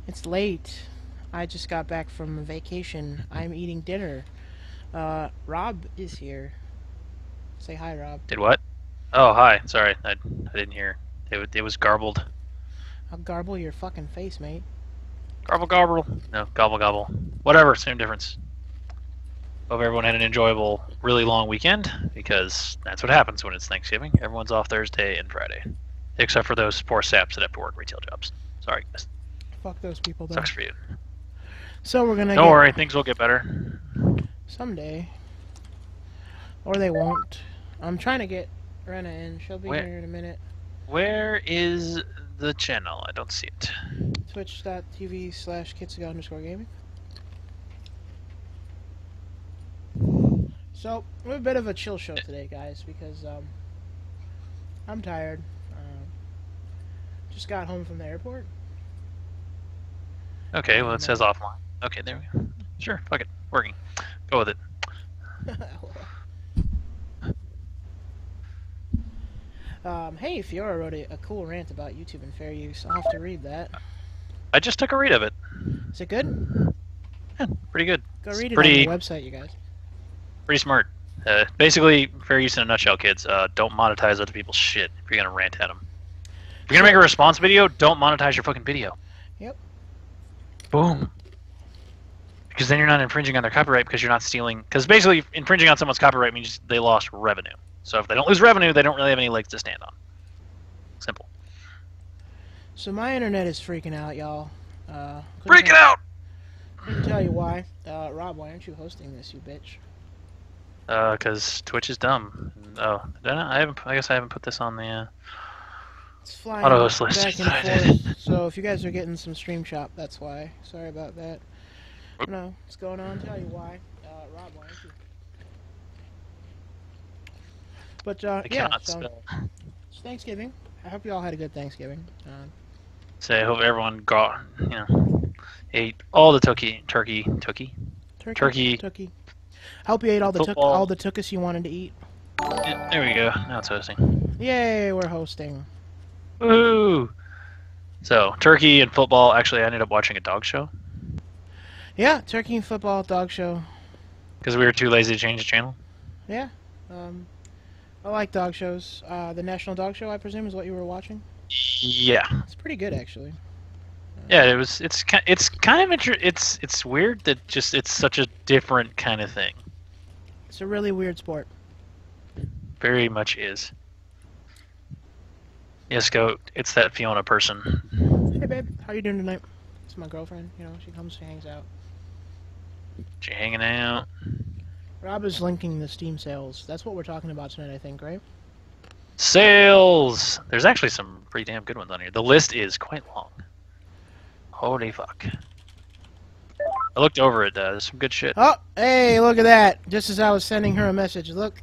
It's late. I just got back from vacation. I'm eating dinner. Rob is here. Say hi, Rob. Did what? Oh, hi. Sorry, I didn't hear. It was garbled. I'll garble your fucking face, mate. Garble, garble. No, gobble, gobble. Whatever, same difference. Hope everyone had an enjoyable, really long weekend, because that's what happens when it's Thanksgiving. Everyone's off Thursday and Friday. Except for those poor saps that have to work retail jobs. Sorry, guys. Fuck those people, though. Sucks for you. So we're gonna Don't worry, things will get better. someday. Or they won't. I'm trying to get Rena in. She'll be here in a minute. Where is the channel? I don't see it. Twitch.tv/kitsuga_gaming. So, we're a bit of a chill show today, guys, because, I'm tired. Just got home from the airport. Okay, well, it says offline. Okay, there we go. Sure, fuck it. Working. Go with it. Hey, Fiora wrote a cool rant about YouTube and fair use. I'll have to read that. I just took a read of it. Is it good? Yeah, pretty good. Go read it pretty, on the website, you guys. Pretty smart. Basically, fair use in a nutshell, kids. Don't monetize other people's shit if you're gonna rant at them. If you're gonna make a response video, don't monetize your fucking video. Yep. Boom. Because then you're not infringing on their copyright because you're not stealing. Because basically, infringing on someone's copyright means they lost revenue. So if they don't lose revenue, they don't really have any legs to stand on. Simple. So my internet is freaking out, y'all. Freaking out! Couldn't tell you why. Rob, why aren't you hosting this, you bitch? Because Twitch is dumb. Oh, did I guess I haven't put this on the It's flying auto host list. back and forth. So if you guys are getting some stream shop, that's why. Sorry about that. No, what's going on? Tell you why. Rob, why aren't you? But yeah, so it's Thanksgiving. I hope you all had a good Thanksgiving. So I hope everyone got, ate all the turkey. I hope you ate all the tuchus you wanted to eat. Yeah, there we go. Now it's hosting. Yay, we're hosting. Woohoo! So turkey and football. Actually, I ended up watching a dog show. Yeah, turkey and football dog show. Because we were too lazy to change the channel. Yeah. I like dog shows. The National Dog Show, I presume, is what you were watching. Yeah. It's pretty good, actually. Yeah, it was. It's kind of it's weird that it's such a different kind of thing. It's a really weird sport. Very much is. Yes, go. It's that Fiona person. Hey, babe. How you doing tonight? It's my girlfriend. You know, she comes, she hangs out. She hanging out. Rob is linking the Steam sales. That's what we're talking about tonight, I think, right? Sales! There's actually some pretty damn good ones on here. The list is quite long. Holy fuck. I looked over it. There's some good shit. Oh, hey, look at that. Just as I was sending her a message. Look,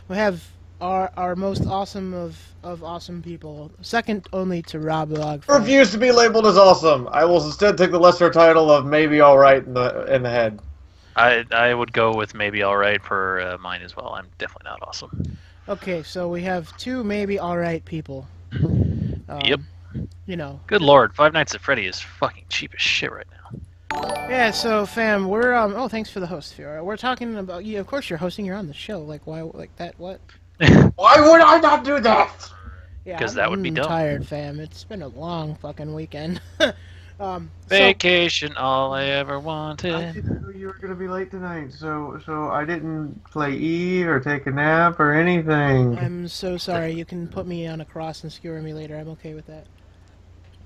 we have our most awesome of awesome people. Second only to Rob Log. I refuse to be labeled as awesome. I will instead take the lesser title of maybe alright in the head. I would go with maybe alright for mine as well. I'm definitely not awesome. Okay, so we have two maybe alright people. Yep. You know. Good lord, Five Nights at Freddy is fucking cheap as shit right now. Yeah, so fam, we're oh, thanks for the host, Fiora. We're talking about you. Of course, you're hosting. You're on the show. Like why? Like that? What? Why would I not do that? Yeah, because that would be dumb. I'm tired, fam. It's been a long fucking weekend. Vacation, all I ever wanted. I didn't know you were gonna be late tonight, so I didn't play E or take a nap or anything. I'm so sorry. You can put me on a cross and skewer me later. I'm okay with that.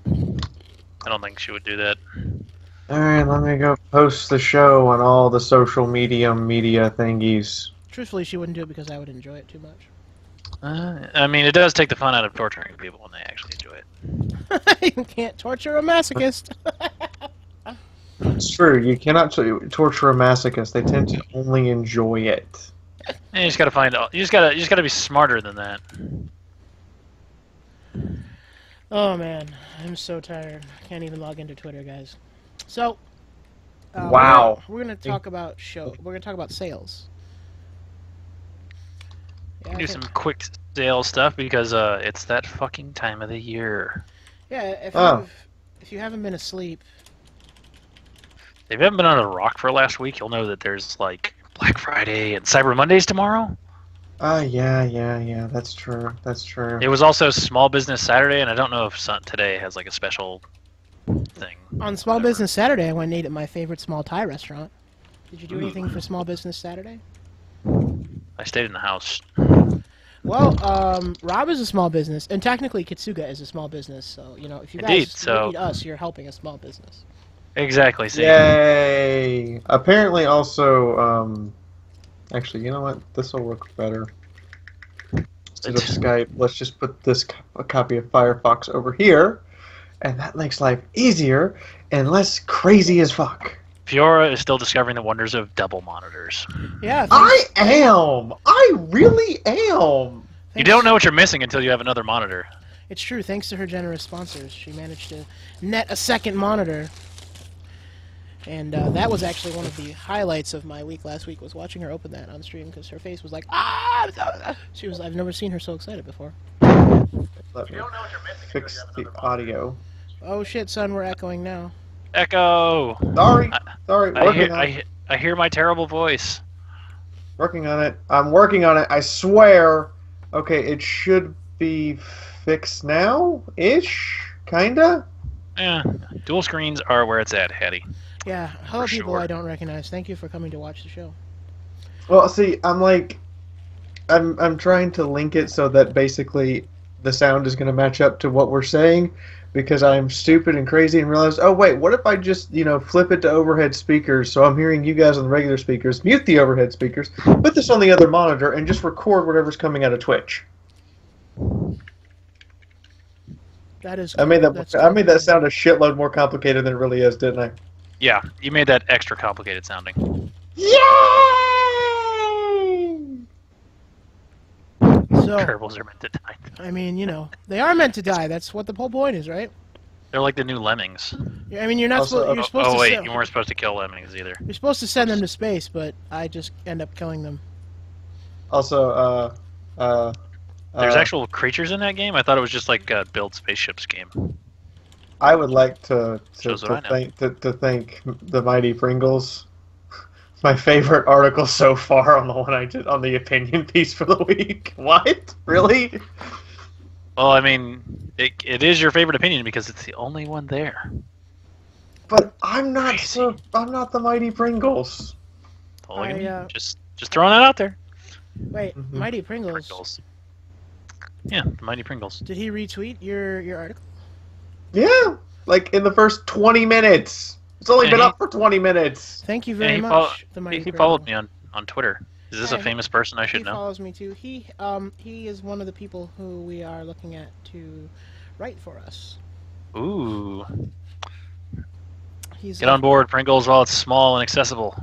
I don't think she would do that. Alright, let me go post the show on all the social media thingies. Truthfully, she wouldn't do it because I would enjoy it too much. I mean, it does take the fun out of torturing people when they actually enjoy it. You can't torture a masochist. It's true. You cannot torture a masochist. They tend to only enjoy it. And you just gotta find out. You just gotta be smarter than that. Oh man, I'm so tired. I can't even log into Twitter, guys. So, wow. We're gonna talk about We're gonna talk about sales. Yeah, do some quick sales stuff because it's that fucking time of the year. Yeah, if you haven't been asleep, If you haven't been on a rock for last week, you'll know that there's like Black Friday and Cyber Mondays tomorrow. Yeah. That's true. That's true. It was also Small Business Saturday, and I don't know if today has like a special thing. On Small Business Saturday, I went and ate at my favorite small Thai restaurant. Did you do anything for Small Business Saturday? I stayed in the house. Well, Rob is a small business, and technically Kitsuga is a small business. So you know, if you guys need us, you're helping a small business. Exactly. Same. Yay! Apparently, also, actually, you know what? This will work better. Instead of Skype, let's just put this a copy of Firefox over here, and that makes life easier and less crazy as fuck. Fiora is still discovering the wonders of double monitors. Yeah, I am. I really am. You don't know what you're missing until you have another monitor. It's true. Thanks to her generous sponsors, she managed to net a second monitor. And that was actually one of the highlights of my week last week, was watching her open that on stream, because her face was like, ah! She was. I've never seen her so excited before. Let me fix the audio. Oh shit, son, we're echoing now. Echo. Sorry. I hear my terrible voice. Working on it. I'm working on it. I swear. Okay, it should be fixed now, ish, kinda. Yeah, dual screens are where it's at, Hattie. Yeah, hello people sure. I don't recognize. Thank you for coming to watch the show. Well, see, I'm trying to link it so that basically the sound is going to match up to what we're saying, because I'm stupid and crazy and realized, oh wait, what if I just, flip it to overhead speakers, so I'm hearing you guys on the regular speakers, mute the overhead speakers, put this on the other monitor, and just record whatever's coming out of Twitch. That is. I made that sound a shitload more complicated than it really is, didn't I? Yeah, you made that extra complicated sounding. Yay! So, Gerbils are meant to die. I mean, they are meant to die. That's what the whole point is, right? They're like the new lemmings. I mean, you're not supposed. You're supposed oh to. wait, you weren't supposed to kill lemmings either. You're supposed to send them to space, but I just end up killing them. Also, There's actual creatures in that game? I thought it was just like a build spaceships game. I would like to thank the Mighty Pringles. My favorite article so far on the one I did on the opinion piece for the week. What? Really? Well, I mean, it is your favorite opinion because it's the only one there. But I'm not I'm not the Mighty Pringles. Just throwing that out there. Wait, Mighty Pringles. Yeah, the Mighty Pringles. Did he retweet your article? Yeah, like in the first 20 minutes. It's only been up for 20 minutes. Thank you very much. He followed me on Twitter. Is this a famous person I should know? He follows me too. He is one of the people who we are looking at to write for us. Ooh. Get on board, Pringles, while it's small and accessible.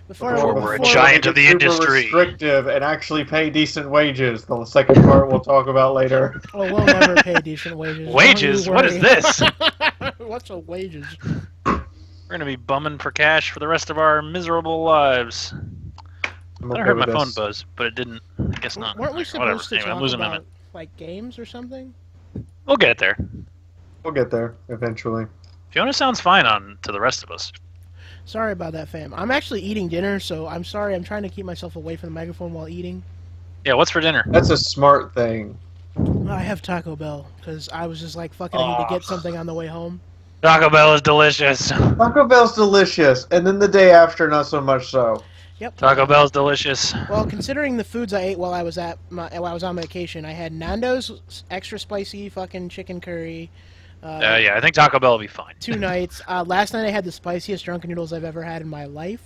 Before we're a giant of the industry. Restrictive and actually pay decent wages. The second part we'll talk about later. Oh, we'll never pay decent wages. Wages? What is this? What's a wages? We're gonna be bumming for cash for the rest of our miserable lives. I heard my phone buzz, but it didn't. I guess not. Weren't we supposed to talk about like games or something? We'll get there. We'll get there eventually. Fiona sounds fine to the rest of us. Sorry about that, fam. I'm actually eating dinner, so I'm sorry. I'm trying to keep myself away from the microphone while eating. Yeah, what's for dinner? That's a smart thing. I have Taco Bell, because I was just like, fucking, I need to get something on the way home. Taco Bell is delicious. Taco Bell's delicious, and then the day after, not so much so. Yep. Taco Bell's delicious. Well, considering the foods I ate while I was on vacation, I had Nando's extra spicy fucking chicken curry. Yeah, I think Taco Bell will be fine. 2 nights. Last night I had the spiciest drunken noodles I've ever had in my life.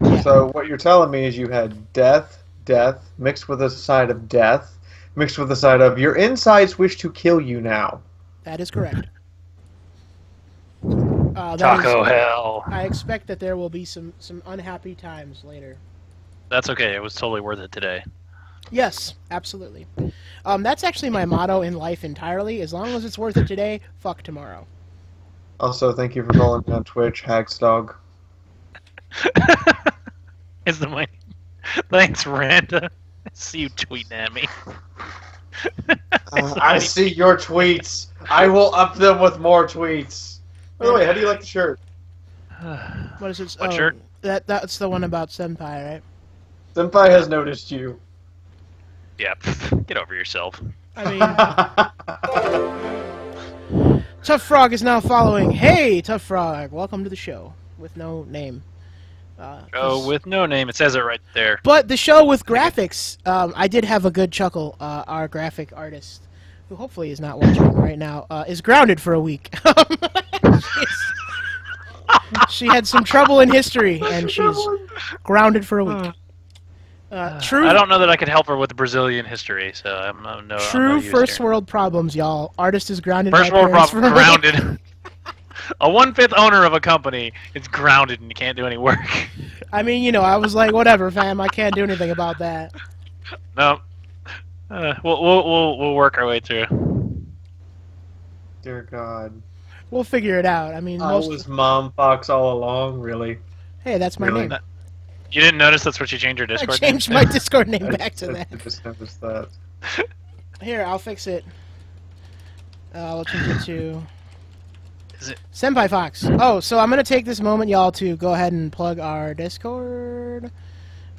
Yeah. So what you're telling me is you had death, mixed with a side of death, mixed with a side of your insides wish to kill you now. That is correct. Taco hell. I expect that there will be some unhappy times later. That's okay. It was totally worth it today. Yes, absolutely. That's actually my motto in life entirely. As long as it's worth it today, fuck tomorrow. Also, thank you for following me on Twitch, Hagsdog. Is the mic? Thanks, Randa. I see you tweeting at me. I see your tweets. I will up them with more tweets. By the way, how do you like the shirt? What is it? What shirt? That's the one about Senpai, right? Senpai has noticed you. Yeah, get over yourself. I mean, Tough Frog is now following. Hey, Tough Frog, welcome to the show with no name. With no name. It says it right there. But the show with graphics, I did have a good chuckle. Our graphic artist, who hopefully is not watching right now, is grounded for a week. She had some trouble in history, and she's grounded for a week. True. I don't know that I could help her with Brazilian history, so I'm no. True I'm no first here. world problems, y'all. Artist is grounded. First by world parents problem. for a week. Grounded. A 1/5 owner of a company is grounded and can't do any work. I mean, you know, I was like, whatever, fam. I can't do anything about that. No. We'll work our way through. Dear God. We'll figure it out. I mean, I was Mom Fox all along, really. Hey, that's my Really? name. You didn't notice that's what you changed your I Discord changed name? my Discord name back to I that. just noticed that. Here, I'll fix it. I'll change it to Is it? Senpai Fox. Oh, so I'm gonna take this moment, y'all, to go ahead and plug our Discord.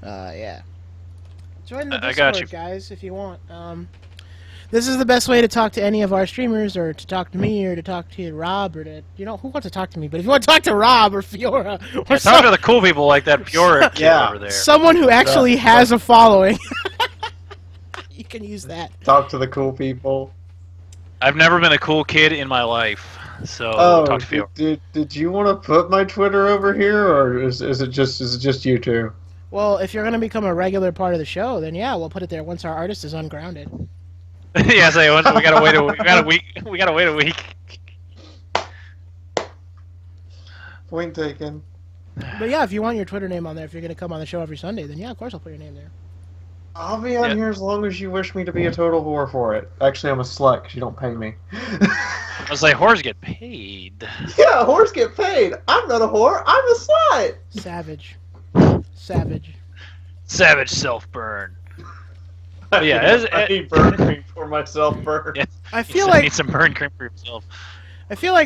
Yeah. Join the I Discord, got you. guys, if you want. This is the best way to talk to any of our streamers, or to talk to me, or to talk to Rob, or to, you know, who wants to talk to me? But if you want to talk to Rob or Fiora, or Talk to the cool people like that Pure kid Yeah. over there. someone who actually has a following, you can use that. Talk to the cool people. I've never been a cool kid in my life, so Oh, talk to Fiora. did you want to put my Twitter over here, or is it just you two? Well, if you're gonna become a regular part of the show, then yeah, we'll put it there once our artist is ungrounded. Yeah, so we gotta wait a week. We gotta wait a week. Point taken. But yeah, if you want your Twitter name on there, if you're gonna come on the show every Sunday, then yeah, of course I'll put your name there. I'll be on Yeah. here as long as you wish me to be a total whore for it. Actually, I'm a slut 'cause you don't pay me. I was like, whores get paid. Yeah, whores get paid. I'm not a whore. I'm a slut. Savage. Savage. Savage self-burn. Yeah, I need burn cream for myself. Burn. Yeah. I feel You like need some burn cream for yourself.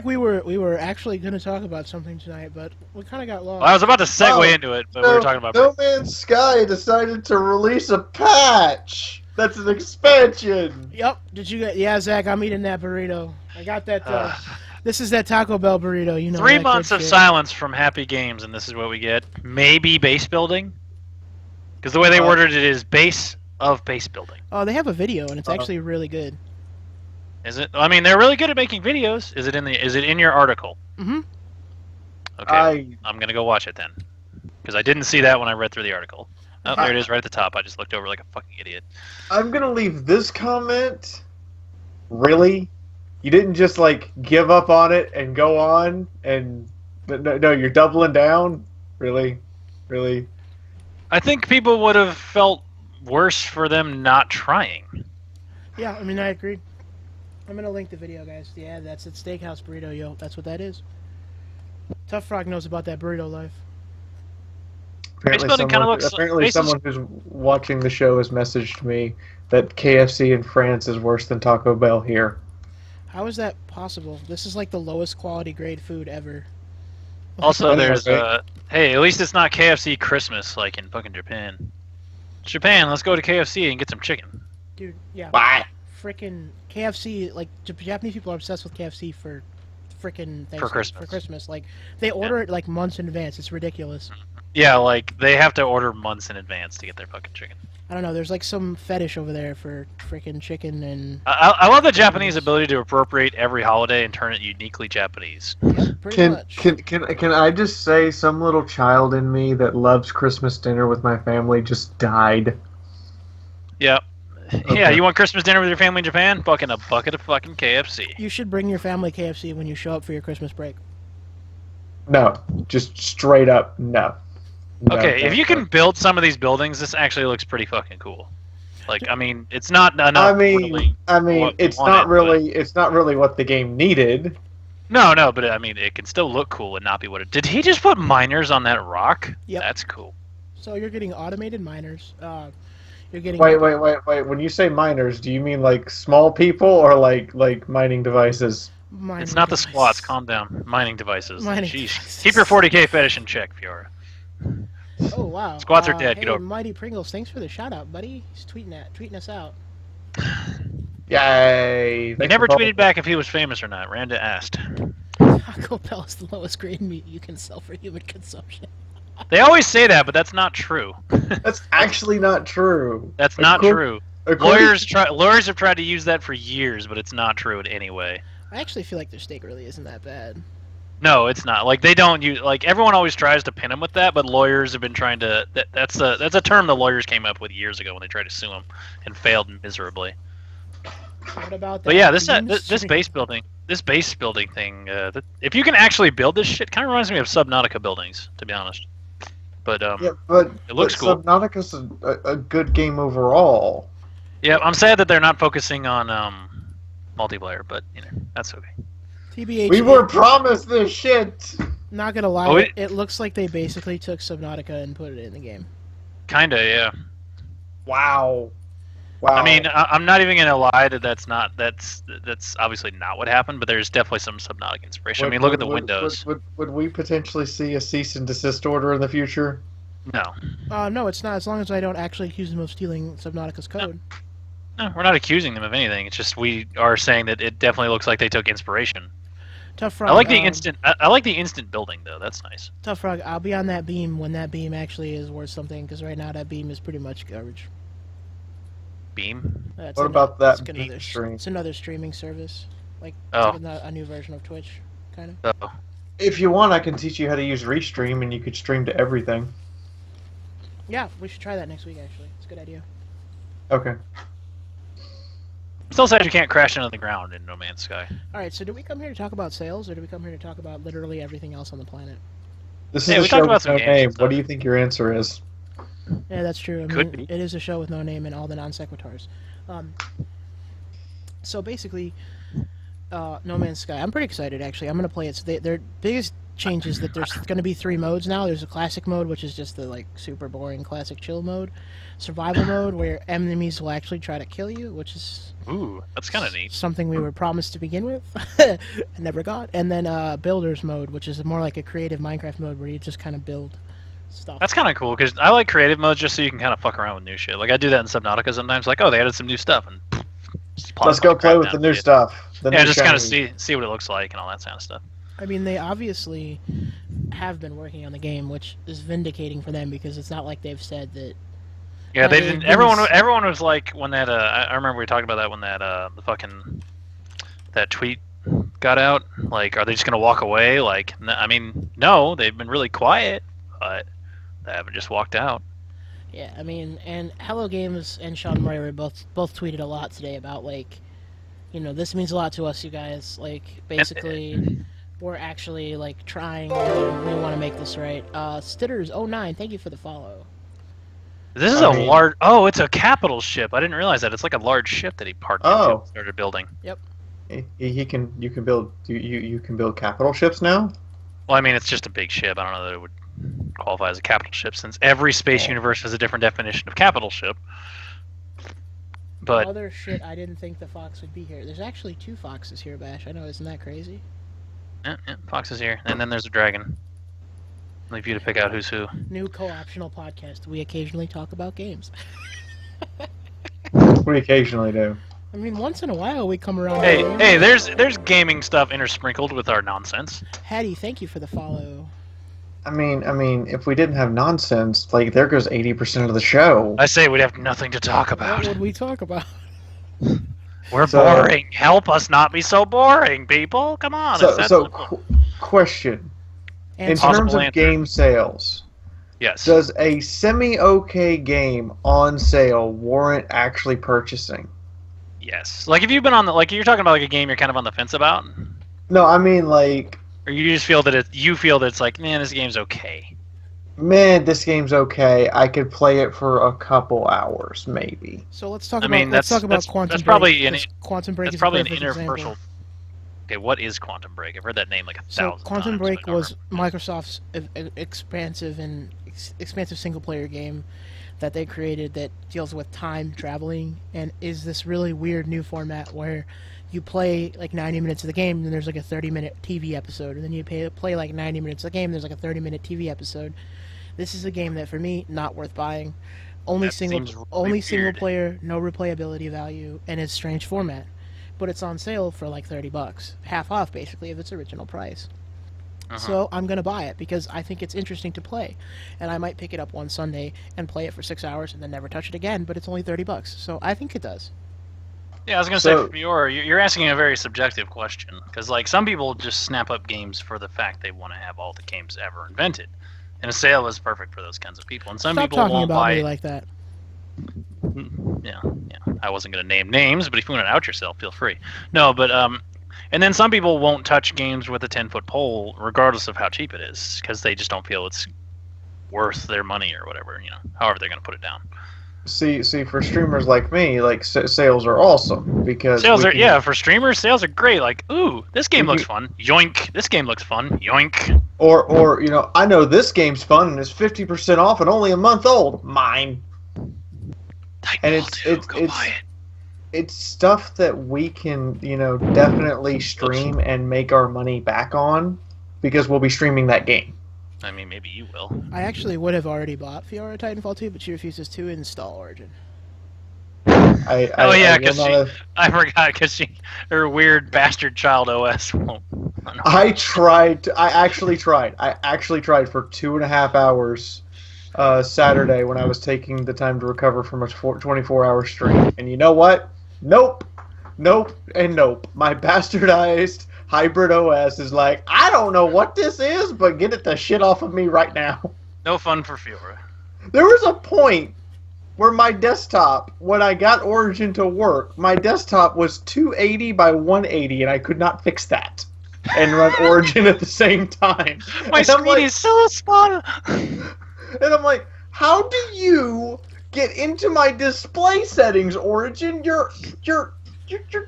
we were actually gonna talk about something tonight, but we kind of got lost. Well, I was about to segue Oh, into it, but we were talking about. No Man's Sky decided to release a patch. That's an expansion. Yep. Did you get? Yeah, Zach, I'm eating that burrito. I got that. This is that Taco Bell burrito. You know. 3 that good months of shit. silence from Happy Games, and this is what we get. Maybe base building, because the way they ordered it is base of base building. Oh, they have a video, and it's actually really good. Is it? I mean, they're really good at making videos. Is it in your article? Mm-hmm. Okay, I'm gonna go watch it then, because I didn't see that when I read through the article. Oh, there it is, right at the top. I just looked over like a fucking idiot. I'm gonna leave this comment. Really? You didn't just like give up on it and go on and no, you're doubling down? Really? Really? I think people would have felt worse for them not trying. Yeah, I mean, I agree. I'm gonna link the video, guys. Yeah, that's it. Steakhouse burrito, yo. That's what that is. Tough Frog knows about that burrito life. Apparently, building kinda looks- apparently base is- someone who's watching the show has messaged me that KFC in France is worse than Taco Bell here. How is that possible? This is like the lowest quality grade food ever. Also, there's Okay. hey, at least it's not KFC Christmas like in fucking Japan. Japan, let's go to KFC and get some chicken. Dude, yeah. Why? Frickin' KFC, like, Japanese people are obsessed with KFC for frickin' For Christmas. For Christmas. Like, they order it, like, months in advance. It's ridiculous. Yeah, like they have to order months in advance to get their fucking chicken. I don't know, there's, like, some fetish over there for frickin' chicken and... I love the Japanese ability to appropriate every holiday and turn it uniquely Japanese. Yep, pretty much. Can I just say some little child in me that loves Christmas dinner with my family just died? Yeah. Okay. Yeah, you want Christmas dinner with your family in Japan? Fucking a bucket of fucking KFC. You should bring your family KFC when you show up for your Christmas break. No, just straight up no. No, Okay, if thank you can build some of these buildings, this actually looks pretty fucking cool. Like, I mean, it's not enough. I mean, what we it's wanted, not really, it's not really what the game needed. No, but I mean, it can still look cool and not be what it. Did he just put miners on that rock? Yep. That's cool. So you're getting automated miners. You're getting... Wait. When you say miners, do you mean like small people or like mining devices? Mining It's not the devices. squats. Calm down. Mining devices. Mining Sheesh. devices. Keep your 40k fetish in check, Fiora. Oh wow. Squats are dead. Hey, Get over. Mighty Pringles, thanks for the shout out, buddy. He's tweeting us out. Yay! He never tweeted back if he was famous or not. Randa asked. Taco Bell is the lowest grade meat you can sell for human consumption. They always say that, but that's not true. That's actually not true. That's not true. According- Lawyers have tried to use that for years, but it's not true in any way. I actually feel like their steak really isn't that bad. No, it's not. Like they don't use. Like everyone always tries to pin him with that, but lawyers have been trying to. That's a term the lawyers came up with years ago when they tried to sue him and failed miserably. What about that? But yeah, this base building thing. If you can actually build this shit, kind of reminds me of Subnautica buildings, to be honest. But yeah, but it looks cool. Subnautica's a good game overall. Yeah, I'm sad that they're not focusing on multiplayer, but you know that's okay. TBH. We were promised this shit. Not gonna lie, Oh, it looks like they basically took Subnautica and put it in the game. Kinda, yeah. Wow. I mean, I'm not even gonna lie that that's obviously not what happened, but there's definitely some Subnautica inspiration. I mean, look at the windows. Would we potentially see a cease and desist order in the future? No. No, it's not. As long as I don't actually accuse them of stealing Subnautica's code. No, we're not accusing them of anything. It's just we are saying that it definitely looks like they took inspiration. Tough Frog. I like the instant. I like the instant building though. That's nice. Tough Frog. I'll be on that beam when that beam actually is worth something, because right now that beam is pretty much garbage. Beam. What about that beam stream? It's another streaming service, like a new version of Twitch, kind of. Oh. If you want, I can teach you how to use Restream, and you could stream to everything. Yeah, we should try that next week. Actually, it's a good idea. Okay. Still says you can't crash into the ground in No Man's Sky. All right, so do we come here to talk about sales, or do we come here to talk about literally everything else on the planet? This Hey, is we a talked show about with some no games name. and stuff. What do you think your answer is? Yeah, that's true. I Could mean, be. it is a show with no name and all the non sequiturs. So basically, No Man's Sky. I'm pretty excited, actually. I'm going to play it. So their biggest change is that there's going to be 3 modes now. There's a classic mode, which is just the like super boring classic chill mode. Survival mode, where enemies will actually try to kill you, which is Ooh, that's kind of neat. something we were promised to begin with and never got. And then Builders mode, which is more like a creative Minecraft mode where you just kind of build stuff. That's kind of cool because I like creative modes just so you can kind of fuck around with new shit. Like I do that in Subnautica sometimes. Like, oh, they added some new stuff, and just plop Let's a go bunch of play crap with the down new and shit. stuff. The Yeah, new just kind of shiny. see what it looks like and all that kind of stuff. I mean, they obviously have been working on the game, which is vindicating for them because it's not like they've said that. Yeah, they they've didn't. been Everyone was like when that. I remember we talked about that when that the fucking that tweet got out. Like, are they just gonna walk away? Like, I mean, no, they've been really quiet, but they haven't just walked out. Yeah, I mean, and Hello Games and Sean Murray both tweeted a lot today about like, you know, this means a lot to us, you guys. Like, basically, we're actually like trying. And we want to make this right. Stitters09, thank you for the follow. This is large. Oh, it's a capital ship. I didn't realize that. It's like a large ship that he parked into and started building. Yep. You can build you can build capital ships now. Well, I mean, it's just a big ship. I don't know that it would qualify as a capital ship since every space universe has a different definition of capital ship. But Other shit, I didn't think the fox would be here. There's actually 2 foxes here, Bash. I know, isn't that crazy? yeah, Fox is here, and then there's a dragon. Leave you to pick out who's who. New co-optional podcast. We occasionally talk about games. We occasionally do. I mean, once in a while we come around. Hey, there's gaming stuff intersprinkled with our nonsense. Hattie, thank you for the follow. I mean, if we didn't have nonsense, like there goes 80% of the show. I say we'd have nothing to talk What about. would we talk about? We're So- boring. Help us not be so boring, people. Come on. it's that simple. Question. In Answer. terms Possible of answer. game sales, Yes. does a semi-okay game on sale warrant actually purchasing? Yes. Like if you've been on the, like you're talking about like a game you're kind of on the fence about, No, I mean like, or you just feel that it's like, man, this game's okay. man, this game's okay. I could play it for a couple hours, maybe. So let's talk I about mean, Quantum that's Break. probably an Quantum Break That's is probably a an perfect interpersonal. example. Okay, what is Quantum Break? I've heard that name like a So thousand Quantum times. Break but I don't was remember. Microsoft's expansive single player game that they created that deals with time traveling and is this really weird new format where you play like 90 minutes of the game, and then there's like a 30-minute TV episode, and then you play like 90 minutes of the game, and there's like a 30-minute TV episode. This is a game that for me, not worth buying. Only single player, no replayability value, and it's strange format. But it's on sale for like $30, half off basically of its original price. So I'm gonna buy it because I think it's interesting to play, and I might pick it up one Sunday and play it for 6 hours and then never touch it again. But it's only $30, so I think it does. Yeah, I was gonna say, for you're asking a very subjective question, because like some people just snap up games for the fact they want to have all the games ever invented, and a sale is perfect for those kinds of people. And some Stop people talking won't about buy me like that. Yeah. I wasn't gonna name names, but if you want to out yourself, feel free. No, but and then some people won't touch games with a 10-foot pole, regardless of how cheap it is, because they just don't feel it's worth their money or whatever. However they're gonna put it down. See, for streamers like me, like sales are awesome because for streamers, sales are great. Like, ooh, this game looks fun. Yoink. This game looks fun. Yoink. Or I know this game's fun and it's 50% off and only a month old. Mine. And it's stuff that we can, definitely stream and make our money back on because we'll be streaming that game. I mean, maybe you will. I actually would have already bought Fiora Titanfall 2, but she refuses to install Origin. I forgot because her weird bastard child OS won't. I actually tried for 2.5 hours Saturday when I was taking the time to recover from a 24-hour stream. And you know what? Nope, and nope. My bastardized hybrid OS is like, I don't know what this is, but get it the shit off of me right now. No fun for Fiora. There was a point where my desktop, when I got Origin to work, my desktop was 280 by 180, and I could not fix that and run Origin at the same time. My screen is so small. And I'm like, how do you get into my display settings, Origin? You're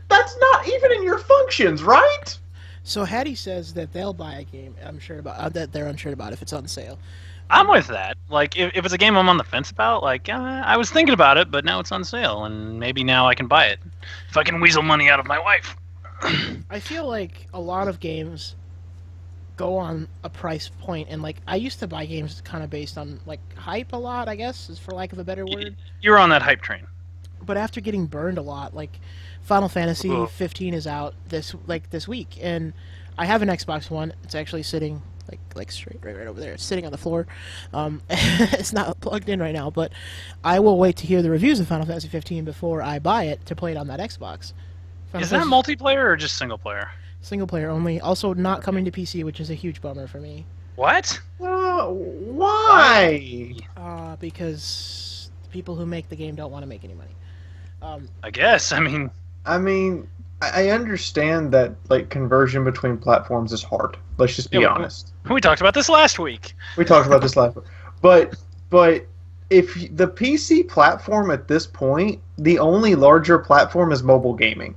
that's not even in your functions, right? So Hattie says that they'll buy a game. That they're unsure about if it's on sale. I'm with that. Like, if it's a game I'm on the fence about, like, I was thinking about it, but now it's on sale, and maybe now I can buy it if I can weasel money out of my wife. I feel like a lot of games go on a price point, and like I used to buy games kind of based on like hype a lot, I guess, is for lack of a better word. You're on that hype train. But after getting burned a lot, like Final Fantasy 15 is out this week, and I have an Xbox One. It's actually sitting like straight right over there. It's sitting on the floor. It's not plugged in right now, but I will wait to hear the reviews of Final Fantasy 15 before I buy it to play it on that Xbox. Is that multiplayer or just single player? Single player only. Also not coming to PC, which is a huge bummer for me. What? Why? Because people who make the game don't want to make any money. I guess. I mean, I understand that like conversion between platforms is hard. Let's just be honest. We talked about this last week. But if the PC platform at this point, the only larger platform is mobile gaming.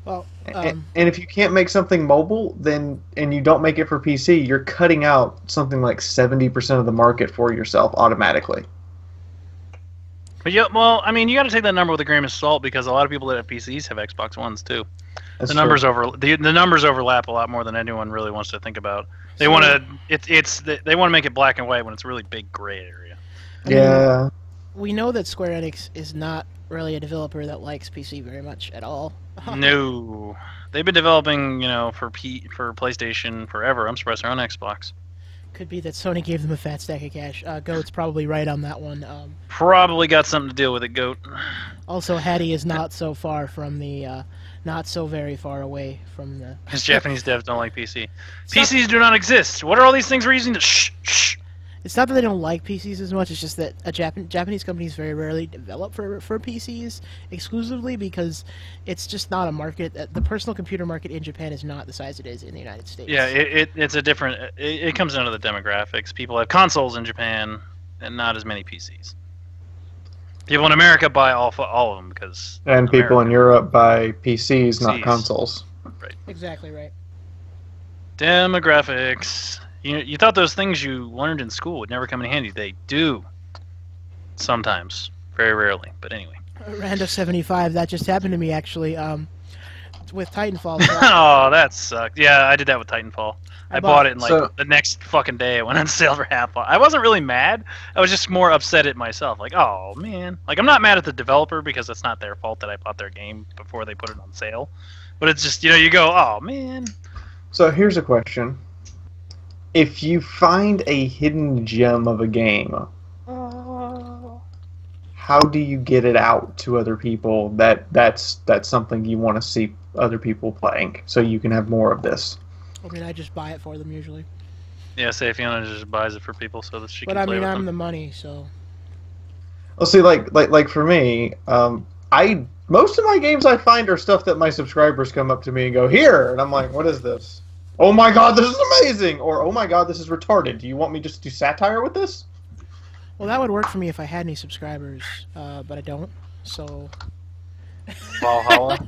Well, and if you can't make something mobile, and you don't make it for PC, you're cutting out something like 70% of the market for yourself automatically. But yeah, well, I mean, you got to take that number with a grain of salt because a lot of people that have PCs have Xbox Ones too. That's the numbers the numbers overlap a lot more than anyone really wants to think about. They want to they want to make it black and white when it's a really big gray area. Yeah. We know that Square Enix is not really a developer that likes PC very much at all. No, they've been developing, for PlayStation forever. I'm surprised they're on Xbox. Could be that Sony gave them a fat stack of cash. Goat's probably right on that one. Probably got something to deal with it, Goat. Also, Hattie is not so far from the, not so very far away from the... Because Japanese devs don't like PC. PCs do not exist. What are all these things we're using to shh? It's not that they don't like PCs as much, it's just that Japanese companies very rarely develop for PCs exclusively because it's just not a market. The personal computer market in Japan is not the size it is in the United States. Yeah, it's a different... It comes down to the demographics. People have consoles in Japan and not as many PCs. People in America buy all of them because... And people in Europe buy PCs, not consoles. Right. Exactly right. Demographics... You thought those things you learned in school would never come in handy. They do. Sometimes. Very rarely. But anyway. Rando75, that just happened to me, actually. with Titanfall. Oh, that sucked. Yeah, I did that with Titanfall. I bought it in like So- the next fucking day. It went on sale for half off. I wasn't really mad. I was just more upset at myself. Like, oh man. Like, I'm not mad at the developer because it's not their fault that I bought their game before they put it on sale. But it's just, you go, oh man. So here's a question. If you find a hidden gem of a game, how do you get it out to other people that's something you want to see other people playing so you can have more of this? I mean, I just buy it for them usually. Yeah, say Fiona just buys it for people so that she But can I play mean, with I'm them. the money, so. Well, see, like for me, most of my games I find are stuff that my subscribers come up to me and go, here, and I'm like, what is this? Oh my god, this is amazing! Or, oh my god, this is retarded. Do you want me just to do satire with this? Well, that would work for me if I had any subscribers, but I don't. So. Valhalla.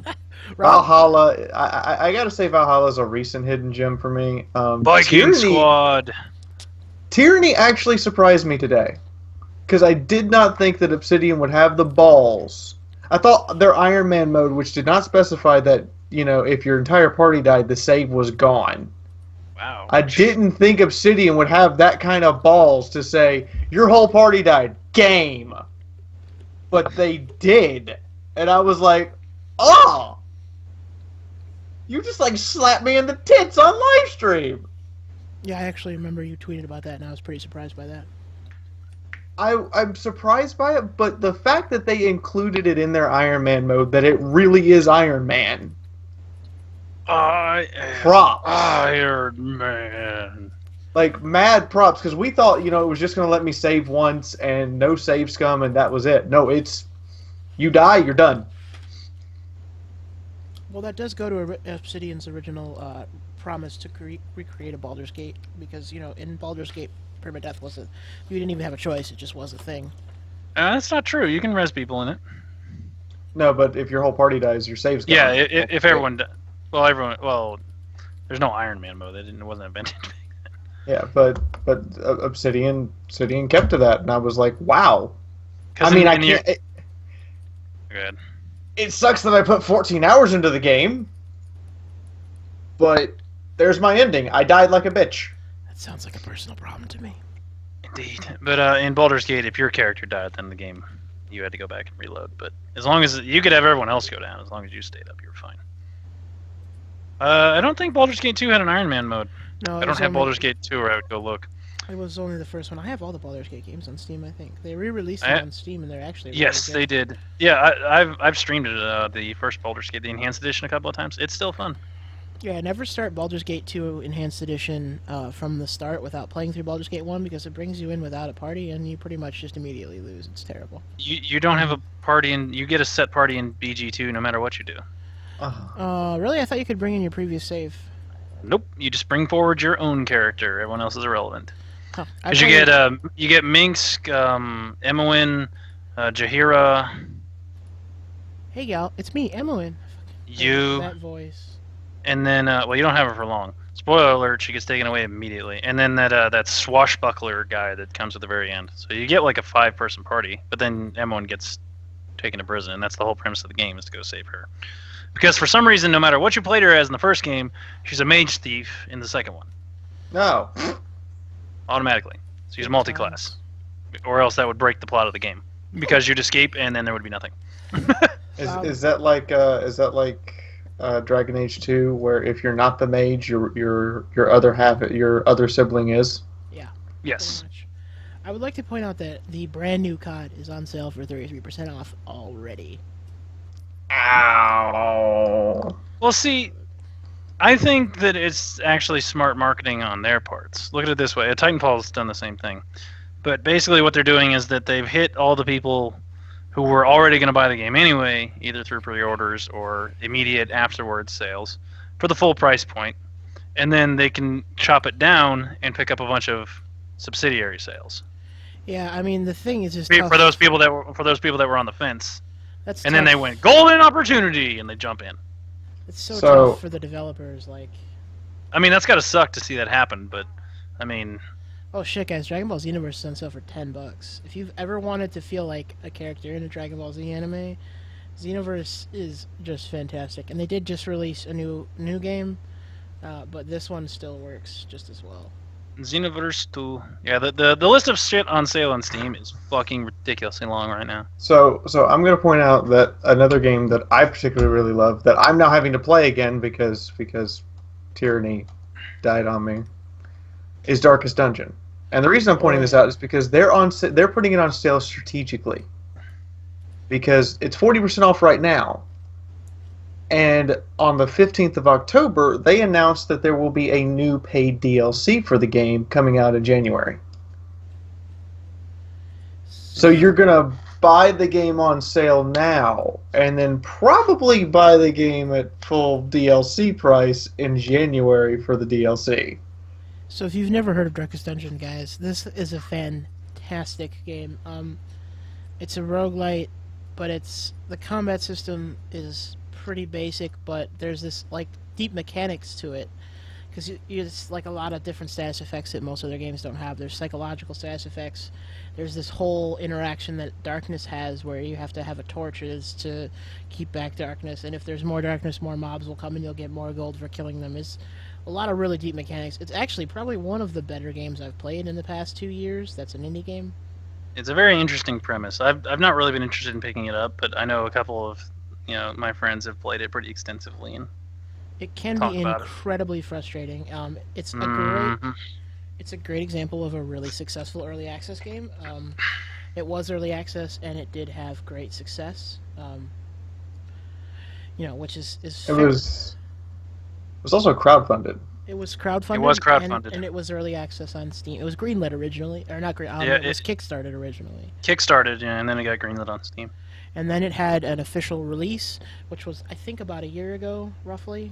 Rob, Valhalla, I gotta say Valhalla's a recent hidden gem for me. Viking Squad. Tyranny actually surprised me today. Because I did not think that Obsidian would have the balls. I thought their Iron Man mode, which did not specify that, if your entire party died, the save was gone. Wow. I didn't think Obsidian would have that kind of balls to say, your whole party died. Game. But they did. And I was like, oh! You just slapped me in the tits on livestream. yeah, I actually remember you tweeted about that, and I was pretty surprised by that. I'm surprised by it, but the fact that they included it in their Iron Man mode, that it really is Iron Man. Props. Iron Man. Mad props, because we thought, it was just going to let me save once and no save scum and that was it. No, it's, you die, you're done. Well, that does go to Obsidian's original promise to recreate a Baldur's Gate, because, in Baldur's Gate, permadeath wasn't. You didn't even have a choice, it just was a thing. That's not true. You can res people in it. No, but if your whole party dies, your save's gone. Yeah, if everyone... Well, there's no Iron Man mode. It wasn't invented. Yeah, but Obsidian kept to that, and I was like, wow. I mean, I can't... Good. It sucks that I put 14 hours into the game, but there's my ending. I died like a bitch. That sounds like a personal problem to me. Indeed. But in Baldur's Gate, if your character died, then the game, you had to go back and reload. But as long as... You could have everyone else go down. As long as you stayed up, you were fine. I don't think Baldur's Gate 2 had an Iron Man mode. No, I don't have Baldur's Gate 2, or I would go look. It was only the first one. I have all the Baldur's Gate games on Steam, I think. They re-released them on Steam, and they're actually really Yes, good. they did. Yeah, I've streamed it, the first Baldur's Gate, the Enhanced Edition, a couple of times. It's still fun. Yeah, never start Baldur's Gate 2 Enhanced Edition from the start without playing through Baldur's Gate 1, because it brings you in without a party, and you pretty much just immediately lose. It's terrible. You don't have a party, and you get a set party in BG2 no matter what you do. Really? I thought you could bring in your previous save. Nope, you just bring forward your own character. Everyone else is irrelevant. Huh. Because you get Minsk, Emowyn, Jaheira. Hey, gal, it's me, Emmeline. You, That voice. and then well, you don't have her for long. Spoiler alert: she gets taken away immediately. And then that swashbuckler guy that comes at the very end. So you get like a 5-person party, but then Emowyn gets taken to prison, and that's the whole premise of the game, is to go save her. Because for some reason, no matter what you played her as in the first game, she's a mage thief in the second one. No. Automatically. So she's multi-class. Or else that would break the plot of the game. Because you'd escape, and then there would be nothing. Is that like Dragon Age 2, where if you're not the mage, your other sibling is? Yeah. Yes. Pretty much. I would like to point out that the brand new COD is on sale for 33% off already. Ow. Well, see, I think that it's actually smart marketing on their parts. Look at it this way. Titanfall's done the same thing. But basically what they're doing is that they've hit all the people who were already going to buy the game anyway, either through pre-orders or immediate afterwards sales, for the full price point. And then they can chop it down and pick up a bunch of subsidiary sales. Yeah, I mean, the thing is just For tough. those people that were on the fence. That's And then they tough. went, golden opportunity, and they jump in. It's so So- tough for the developers, like... I mean, that's got to suck to see that happen, but, I mean... Oh shit, guys, Dragon Ball Z Universe is on sale for $10. If you've ever wanted to feel like a character in a Dragon Ball Z anime, Xenoverse is just fantastic, and they did just release a new game, but this one still works just as well. Xenoverse 2. Yeah, the list of shit on sale on Steam is fucking ridiculously long right now. So I'm going to point out that another game that I particularly really love that I'm now having to play again because Tyranny died on me is Darkest Dungeon. And the reason I'm pointing this out is because they're putting it on sale strategically. Because it's 40% off right now. And on the 15th of October, they announced that there will be a new paid DLC for the game coming out in January. So you're going to buy the game on sale now, and then probably buy the game at full DLC price in January for the DLC. So if you've never heard of Darkest Dungeon, guys, this is a fantastic game. It's a roguelite, but the combat system is pretty basic, but there's this like deep mechanics to it, because it's like a lot of different status effects that most other games don't have. There's psychological status effects. There's this whole interaction that darkness has, where you have to have a torch to keep back darkness, and if there's more darkness, more mobs will come and you'll get more gold for killing them. It's a lot of really deep mechanics. It's actually probably one of the better games I've played in the past 2 years. That's an indie game. It's a very interesting premise. I've not really been interested in picking it up, but I know a couple of my friends have played it pretty extensively, and it can be incredibly frustrating. It's a great example of a really successful early access game. It was early access, and it did have great success. Which is it was also crowdfunded. It was crowdfunded. It was crowdfunded, and it was early access on Steam. It was greenlit originally, or not green. It was kickstarted originally. Kickstarted, yeah, and then it got greenlit on Steam. And then it had an official release, which was I think about a year ago, roughly.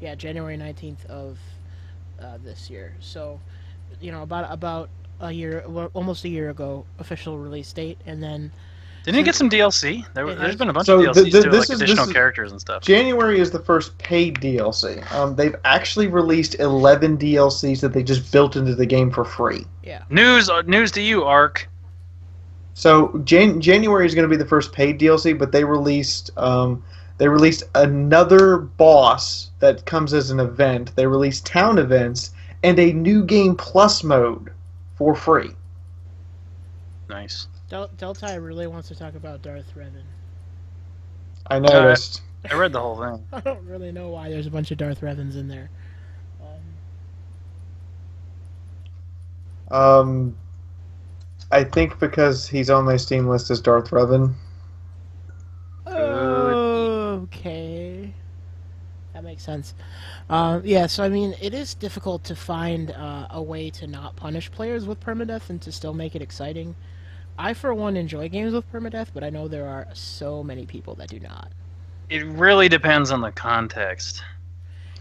Yeah, January 19th of this year. So, about a year, almost a year ago, official release date, and then. Didn't it get some DLC? There's been a bunch of DLCs too, like additional characters and stuff. January is the first paid DLC. They've actually released 11 DLCs that they just built into the game for free. Yeah. News to you, Ark. So January is going to be the first paid DLC, but they released another boss that comes as an event. They released town events and a new game plus mode for free. Nice. Delta really wants to talk about Darth Revan. I noticed. I read the whole thing. I don't really know why there's a bunch of Darth Revans in there. I think because he's on my Steam list as Darth Revan. Okay. That makes sense. Yeah, so I mean, it is difficult to find a way to not punish players with permadeath and to still make it exciting. I, for one, enjoy games with permadeath, but I know there are so many people that do not. It really depends on the context.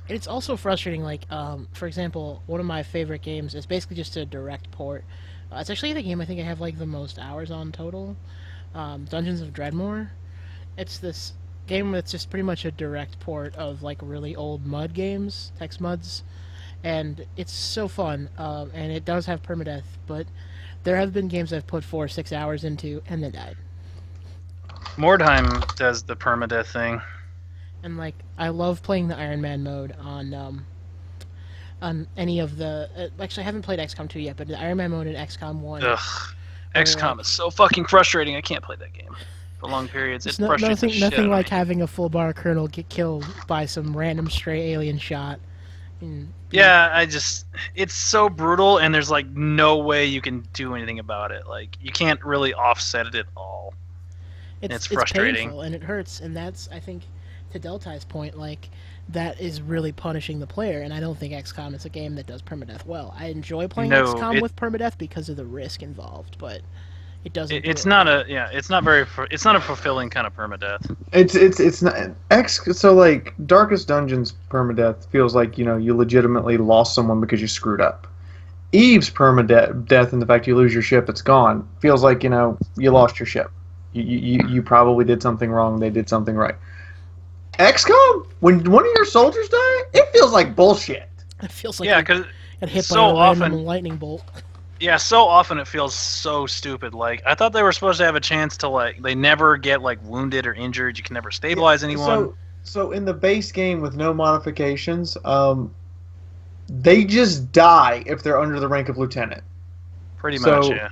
It's also frustrating, like, for example, one of my favorite games is basically just a direct port. It's actually the game I think I have, like, the most hours on total. Dungeons of Dreadmore. It's this game that's just pretty much a direct port of, like, really old MUD games, text MUDs. And it's so fun, and it does have permadeath, but there have been games I've put 4 or 6 hours into and then died. Mordheim does the permadeath thing. And like, I love playing the Iron Man mode on any of the. Actually, I haven't played XCOM 2 yet, but the Iron Man mode in XCOM 1. Ugh, XCOM is so fucking frustrating. I can't play that game for long periods. It frustrates the shit nothing like out of me. having a full bar colonel get killed by some random stray alien shot. Yeah, it's so brutal, and there's like no way you can do anything about it. Like, you can't really offset it at all. It's frustrating. It's painful, and it hurts, and that's, I think, to Deltai's point, like, that is really punishing the player, and I don't think XCOM is a game that does permadeath well. I enjoy playing XCOM with permadeath because of the risk involved, but it doesn't. It's not a fulfilling kind of permadeath. It's not So like Darkest Dungeon's permadeath feels like you legitimately lost someone because you screwed up. Eve's permadeath and the fact you lose your ship, it's gone, feels like you lost your ship. You probably did something wrong. They did something right. XCOM, when one of your soldiers die, it feels like bullshit. It feels like because got hit so by a random often lightning bolt. Yeah, so often it feels so stupid. Like, I thought they were supposed to have a chance to, like, they never get, like, wounded or injured. You can never stabilize anyone. So in the base game with no modifications, they just die if they're under the rank of lieutenant. Pretty much, yeah.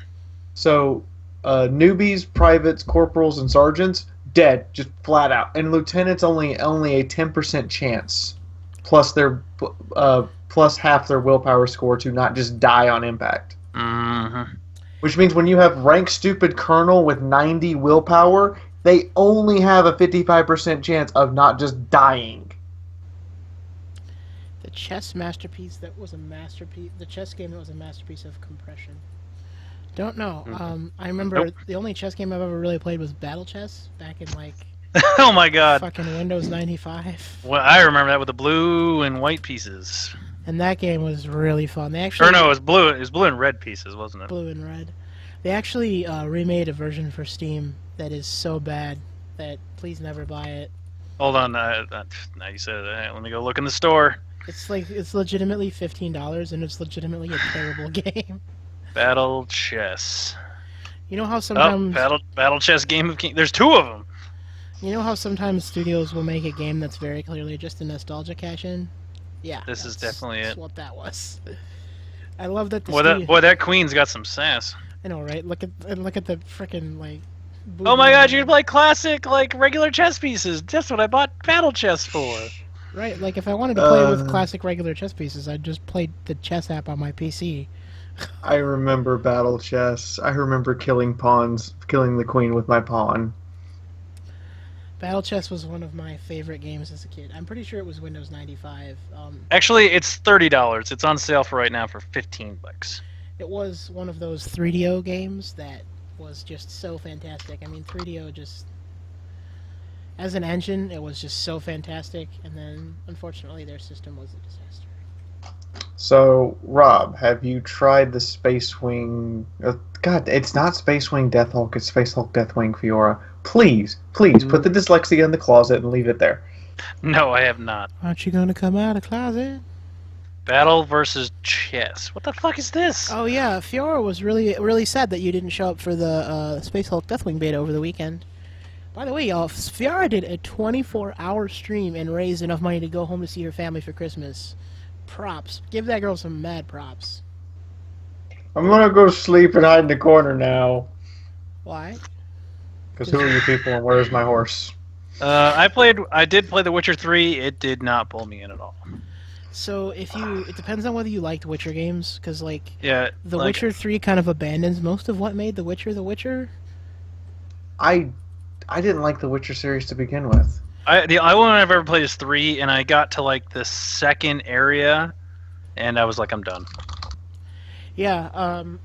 So newbies, privates, corporals, and sergeants dead, just flat out. And lieutenants only a 10% chance, plus plus half their willpower score to not just die on impact. Mm-hmm. Which means when you have rank stupid colonel with 90 willpower, they only have a 55% chance of not just dying. The chess masterpiece that was a masterpiece. The chess game that was a masterpiece of compression. Don't know. I remember the only chess game I've ever really played was Battle Chess back in like Oh my god. fucking Windows 95. Well, I remember that with the blue and white pieces. And that game was really fun. They actually Or no, it was blue. It was blue and red pieces, wasn't it? blue and red. They actually remade a version for Steam that is so bad that please never buy it. Hold on. Now you said that. Let me go look in the store. It's legitimately $15 and it's legitimately a terrible game. Battle Chess. You know how sometimes Battle Chess Game of King. There's two of them. You know how sometimes studios will make a game that's very clearly just a nostalgia cash-in? Yeah. This is definitely that's it. what that was. I love that the Boy, that queen's got some sass. I know, right? Look at the frickin' like Oh my god, you can play classic, like, regular chess pieces. That's what I bought Battle Chess for. Right, like if I wanted to play with classic regular chess pieces, I'd just play the chess app on my PC. I remember Battle Chess. I remember killing the queen with my pawn. Battle Chess was one of my favorite games as a kid. I'm pretty sure it was Windows 95. Actually, it's $30. It's on sale for right now for $15. It was one of those 3DO games that was just so fantastic. I mean, 3DO just... As an engine, it was just so fantastic, and then, unfortunately, their system was a disaster. So, Rob, have you tried the Space Wing... God, it's not Space Wing Deathhawk, it's Space Hulk Deathwing Fiora. Please, put the dyslexia in the closet and leave it there. No, I have not. Aren't you gonna come out of the closet? Battle versus Chess. What the fuck is this? Oh yeah, Fiora was really sad that you didn't show up for the Space Hulk Deathwing beta over the weekend. By the way, y'all, Fiora did a 24-hour stream and raised enough money to go home to see her family for Christmas. Props. Give that girl some mad props. I'm gonna go sleep and hide in the corner now. Why? Because who are you people and where's my horse? I did play The Witcher 3. It did not pull me in at all. So it depends on whether you liked Witcher games, because like Yeah, The Witcher 3 kind of abandons most of what made The Witcher The Witcher. I didn't like the Witcher series to begin with. The only one I've ever played is 3, and I got to like the second area, and I was like, I'm done. Yeah,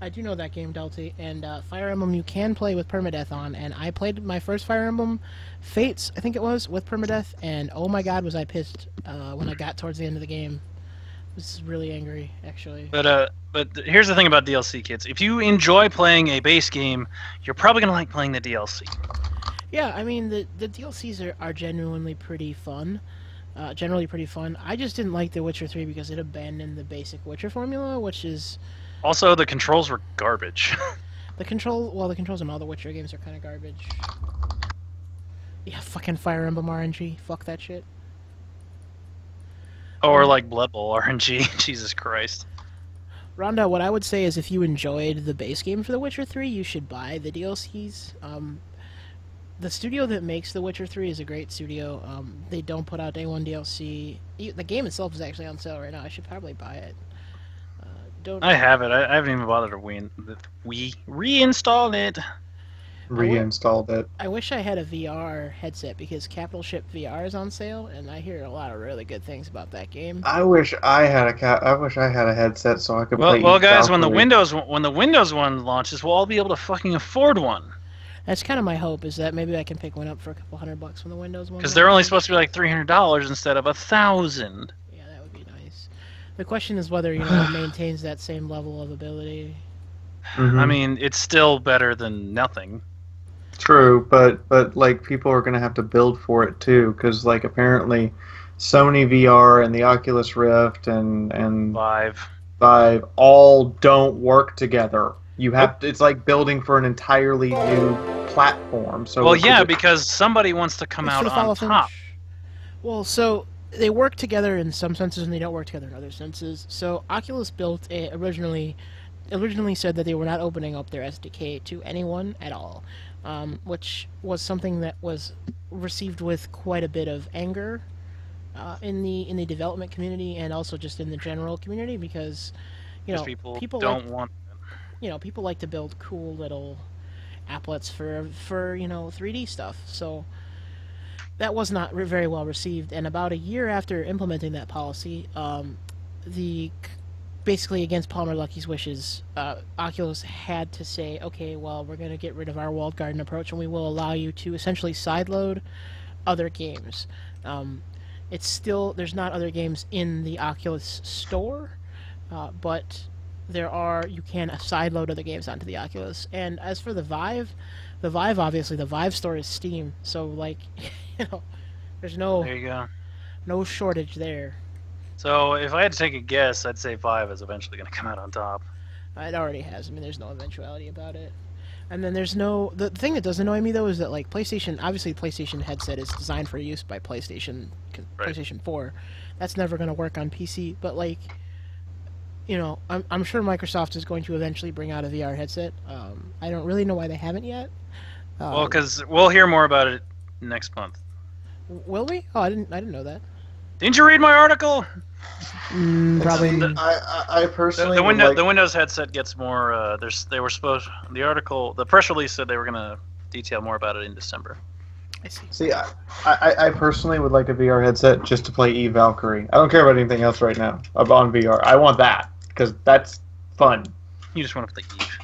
I do know that game, Delty, and Fire Emblem you can play with permadeath on, and I played my first Fire Emblem, Fates, I think it was, with permadeath, and oh my god was I pissed when I got towards the end of the game. I was really angry, actually. But here's the thing about DLC, kids. If you enjoy playing a base game, you're probably going to like playing the DLC. Yeah, I mean, the DLCs are genuinely pretty fun. Generally pretty fun. I just didn't like The Witcher 3 because it abandoned the basic Witcher formula, which is... Also, the controls were garbage. the controls in all the Witcher games are kind of garbage. Yeah, fucking Fire Emblem RNG. Fuck that shit. Or like Blood Bowl RNG. Jesus Christ. Rhonda, what I would say is if you enjoyed the base game for The Witcher 3, you should buy the DLCs. The studio that makes The Witcher 3 is a great studio. They don't put out Day 1 DLC. The game itself is actually on sale right now. I should probably buy it. I have it. I haven't even bothered to reinstall it. Reinstalled it. I wish I had a VR headset because Capital Ship VR is on sale, and I hear a lot of really good things about that game. I wish I had a headset so I could play. Well, guys, when the Windows one launches, we'll all be able to fucking afford one. That's kind of my hope, is that maybe I can pick one up for a couple $100 when the Windows one. Because they're only supposed to be like $300 instead of $1,000. Yeah, that would be nice. The question is whether it maintains that same level of ability. Mm-hmm. I mean, it's still better than nothing. True, but like people are gonna have to build for it too, because like apparently Sony VR and the Oculus Rift and Vive Vive all don't work together. You have to, it's like building for an entirely new platform. So Well, yeah, because somebody wants to come Thanks out for the on follow, top. Finch. Well, so they work together in some senses and they don't work together in other senses. So Oculus built originally said that they were not opening up their SDK to anyone at all, which was something that was received with quite a bit of anger in the development community and also just in the general community because People like, don't want. people like to build cool little applets for 3D stuff. So that was not very well received. And about a year after implementing that policy, basically against Palmer Lucky's wishes, Oculus had to say, okay, well, we're going to get rid of our walled garden approach and we will allow you to essentially sideload other games. There's not other games in the Oculus store, but you can sideload other games onto the Oculus. And as for the Vive, obviously, the Vive store is Steam, so like, there's There you go. no shortage there. So if I had to take a guess, I'd say Vive is eventually going to come out on top. It already has. I mean, there's no eventuality about it. And then there's no... The thing that does annoy me, though, is that, like, PlayStation... Obviously, the PlayStation headset is designed for use by PlayStation 4. That's never going to work on PC. But, like, I'm sure Microsoft is going to eventually bring out a VR headset. I don't really know why they haven't yet. Well, because we'll hear more about it next month. Will we? Oh, I didn't know that. Didn't you read my article? Probably. I personally the Windows headset gets more. The press release said they were going to detail more about it in December. I see. See, I personally would like a VR headset just to play Eve Valkyrie. I don't care about anything else right now on VR. I want that because that's fun. You just want to play Eve.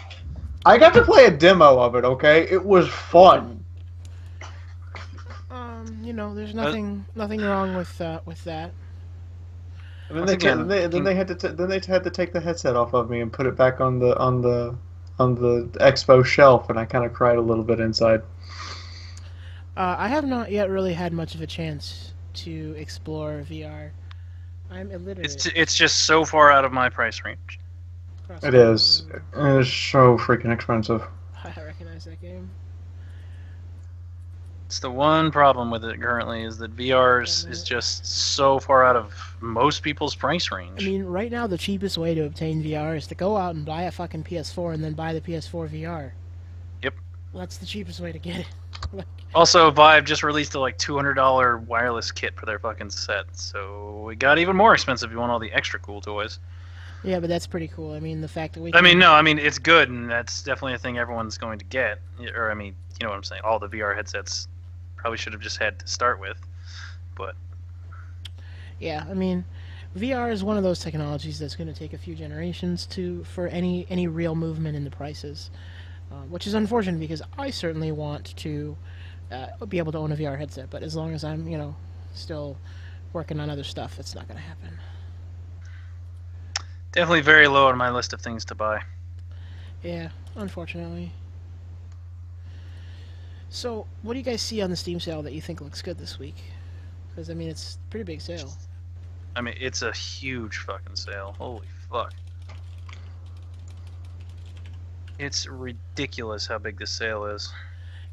I got to play a demo of it. Okay, it was fun. There's nothing wrong with that. And then they had to take the headset off of me and put it back on the expo shelf, and I kind of cried a little bit inside. I have not yet really had much of a chance to explore VR. I'm illiterate. It's just so far out of my price range. It is. It is so freaking expensive. I recognize that game. It's the one problem with it currently is that VR is just so far out of most people's price range. I mean, right now the cheapest way to obtain VR is to go out and buy a fucking PS4 and then buy the PS4 VR. Yep. Well, that's the cheapest way to get it. Also, Vive just released a like $200 wireless kit for their fucking set, so it got even more expensive if you want all the extra cool toys. Yeah, but that's pretty cool. I mean, the fact that we... it's good, and that's definitely a thing everyone's going to get. Or, you know what I'm saying, all the VR headsets probably should have just had to start with, but... Yeah, I mean, VR is one of those technologies that's going to take a few generations for any real movement in the prices, which is unfortunate because I certainly want to be able to own a VR headset, but as long as I'm, still working on other stuff, it's not going to happen. Definitely very low on my list of things to buy. Yeah, unfortunately. So, what do you guys see on the Steam sale that you think looks good this week? Because, I mean, it's a pretty big sale. I mean, it's a huge fucking sale. Holy fuck. It's ridiculous how big this sale is.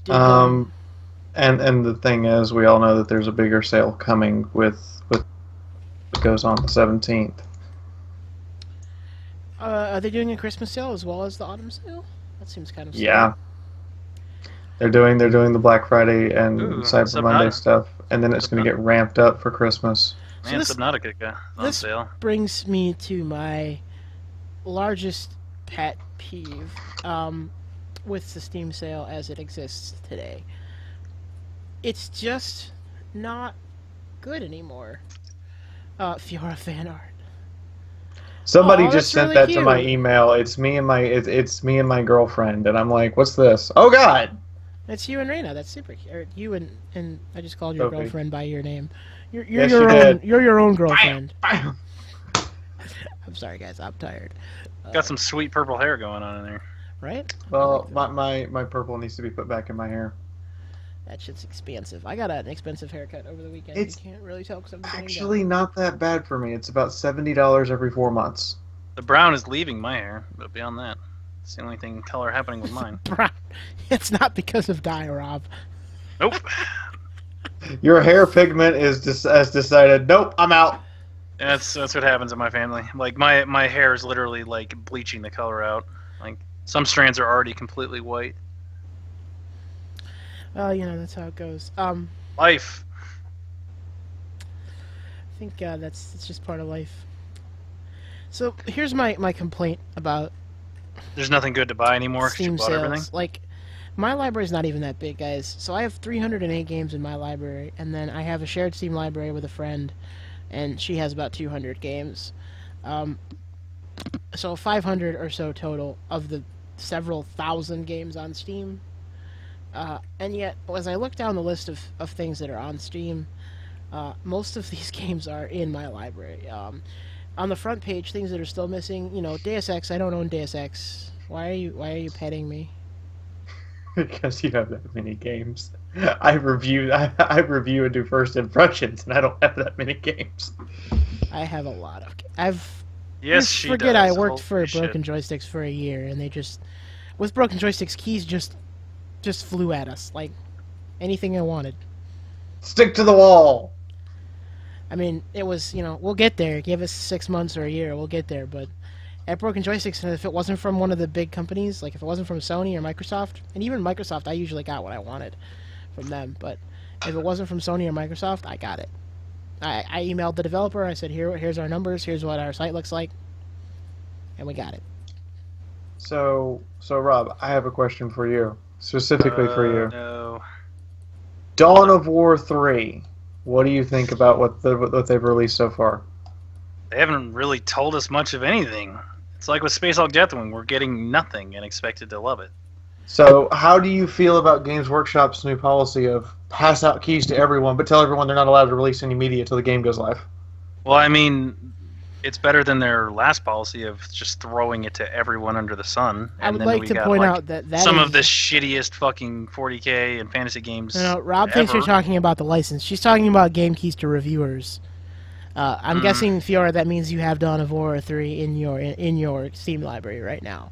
And the thing is, we all know that there's a bigger sale coming with it goes on the 17th. Are they doing a Christmas sale as well as the autumn sale? That seems kind of sad. Yeah. They're doing the Black Friday and Cyber Monday stuff, and then it's going to get ramped up for Christmas. Man, Subnautica on sale. This brings me to my largest pet peeve with the Steam sale as it exists today. It's just not good anymore. Fiora fan art. Somebody just sent really that to my email. It's me and my girlfriend, and I'm like, "What's this? Oh God!" It's you and Reina. That's super cute. Or you and I just called your girlfriend by your name. You're Yes, your you own. did. You're your own girlfriend. Bam. I'm sorry, guys. I'm tired. Got some sweet purple hair going on in there. Right? Well, my purple needs to be put back in my hair. That shit's expensive. I got an expensive haircut over the weekend. It's you can't really tell because I'm getting Actually, not that bad for me. It's about $70 every 4 months. The brown is leaving my hair, but beyond that, it's the only thing color happening with mine. Brown. It's not because of dye, Rob. Nope. Your hair pigment has decided. Nope, I'm out. That's what happens in my family. Like my hair is literally like bleaching the color out. Like some strands are already completely white. Well, you know, that's how it goes. Life. I think it's just part of life. So here's my complaint about There's nothing good to buy anymore because you Steam bought sales. everything. Like, my library's not even that big, guys. So I have 308 games in my library, and then I have a shared Steam library with a friend, and she has about 200 games. So 500 or so total of the several thousand games on Steam. And yet, as I look down the list of things that are on Steam, most of these games are in my library. On the front page, things that are still missing, you know, Deus Ex. I don't own Deus Ex. Why are you petting me? Because you have that many games. I review and do first impressions, and I don't have that many games. I have a lot of. Yes, she forget does. I worked for Holy shit. Broken Joysticks for a year, and they just with Broken Joysticks keys just flew at us like anything I wanted. Stick to the wall. I mean, it was, you know, we'll get there. Give us 6 months or a year, we'll get there. But at Broken Joysticks, and if it wasn't from one of the big companies, like if it wasn't from Sony or Microsoft, and even Microsoft, I usually got what I wanted from them. But if it wasn't from Sony or Microsoft, I got it. I emailed the developer. I said, here's our numbers. Here's what our site looks like, and we got it. So Rob, I have a question for you, specifically for you. No. Dawn of War 3. What do you think about what they've released so far? They haven't really told us much of anything. It's like with Space Hulk Deathwing, we're getting nothing and expected to love it. So, how do you feel about Games Workshop's new policy of pass out keys to everyone, but tell everyone they're not allowed to release any media until the game goes live? Well, I mean, it's better than their last policy of just throwing it to everyone under the sun. I would like to point out that some is, of the shittiest fucking 40K and fantasy games. No, Rob thinks you're talking about the license. She's talking about game keys to reviewers. I'm guessing, Fiora, that means you have Dawn of War 3 in your Steam library right now.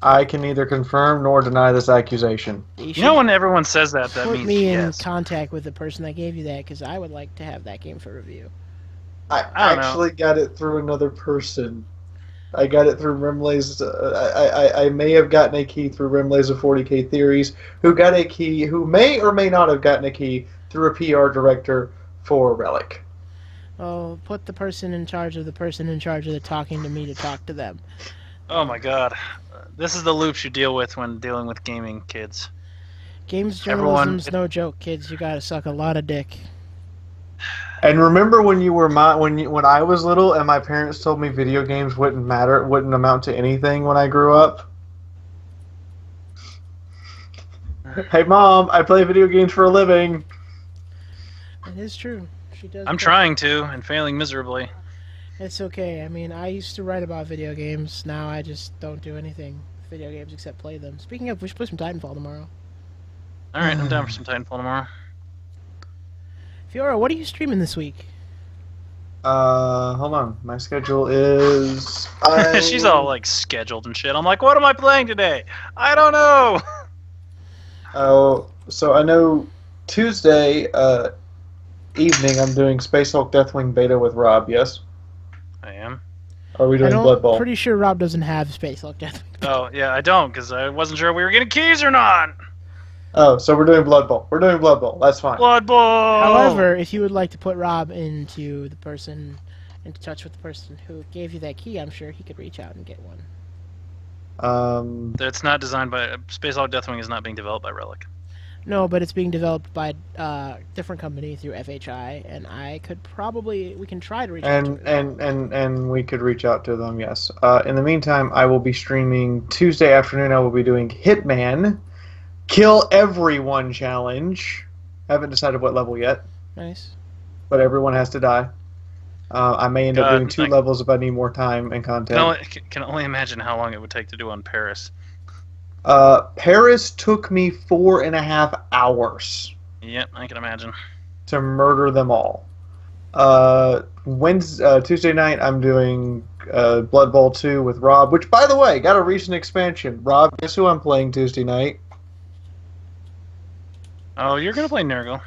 I can neither confirm nor deny this accusation. You know, when everyone says that put means me in yes. contact with the person that gave you that, because I would like to have that game for review. I actually got it through another person. I got it through Rimlay's. I may have gotten a key through Rimlay's of 40K Theories, who got a key, who may or may not have gotten a key through a PR director for Relic. Oh, put the person in charge of the talking to me to talk to them. Oh my god. This is the loops you deal with when dealing with gaming, kids. Games journalism's no joke, kids. You gotta suck a lot of dick. And remember when you were when I was little and my parents told me video games wouldn't amount to anything when I grew up? Hey Mom, I play video games for a living. It is true. She does. I'm trying to and failing miserably. It's okay. I mean, I used to write about video games. Now I just don't do anything with video games except play them. Speaking of, we should play some Titanfall tomorrow. Alright, I'm down for some Titanfall tomorrow. Fiora, what are you streaming this week? Hold on. My schedule is... She's all, like, scheduled and shit. I'm like, what am I playing today? I don't know! Oh, so I know Tuesday evening I'm doing Space Hulk Deathwing beta with Rob, yes? I am. Or are we doing Blood Bowl? I'm pretty sure Rob doesn't have Space Hulk Deathwing. Oh, yeah, I don't, because I wasn't sure if we were getting keys or not! Oh, so we're doing Blood Bowl. We're doing Blood Bowl. That's fine. Blood Bowl! However, if you would like to put Rob into touch with the person who gave you that key, I'm sure he could reach out and get one. It's not designed by... Space Hulk Deathwing is not being developed by Relic. No, but it's being developed by a different company through FHI, and we can try to reach out to them. And we could reach out to them, yes. In the meantime, I will be streaming Tuesday afternoon. I will be doing Hitman Kill Everyone Challenge. Haven't decided what level yet. Nice. But everyone has to die. I may end up doing 2 levels if I need more time and content. Can only imagine how long it would take to do on Paris. Paris took me 4.5 hours. Yep, I can imagine. To murder them all. Tuesday night, I'm doing Blood Bowl 2 with Rob, which, by the way, got a recent expansion. Rob, guess who I'm playing Tuesday night? Oh, you're gonna play Nurgle.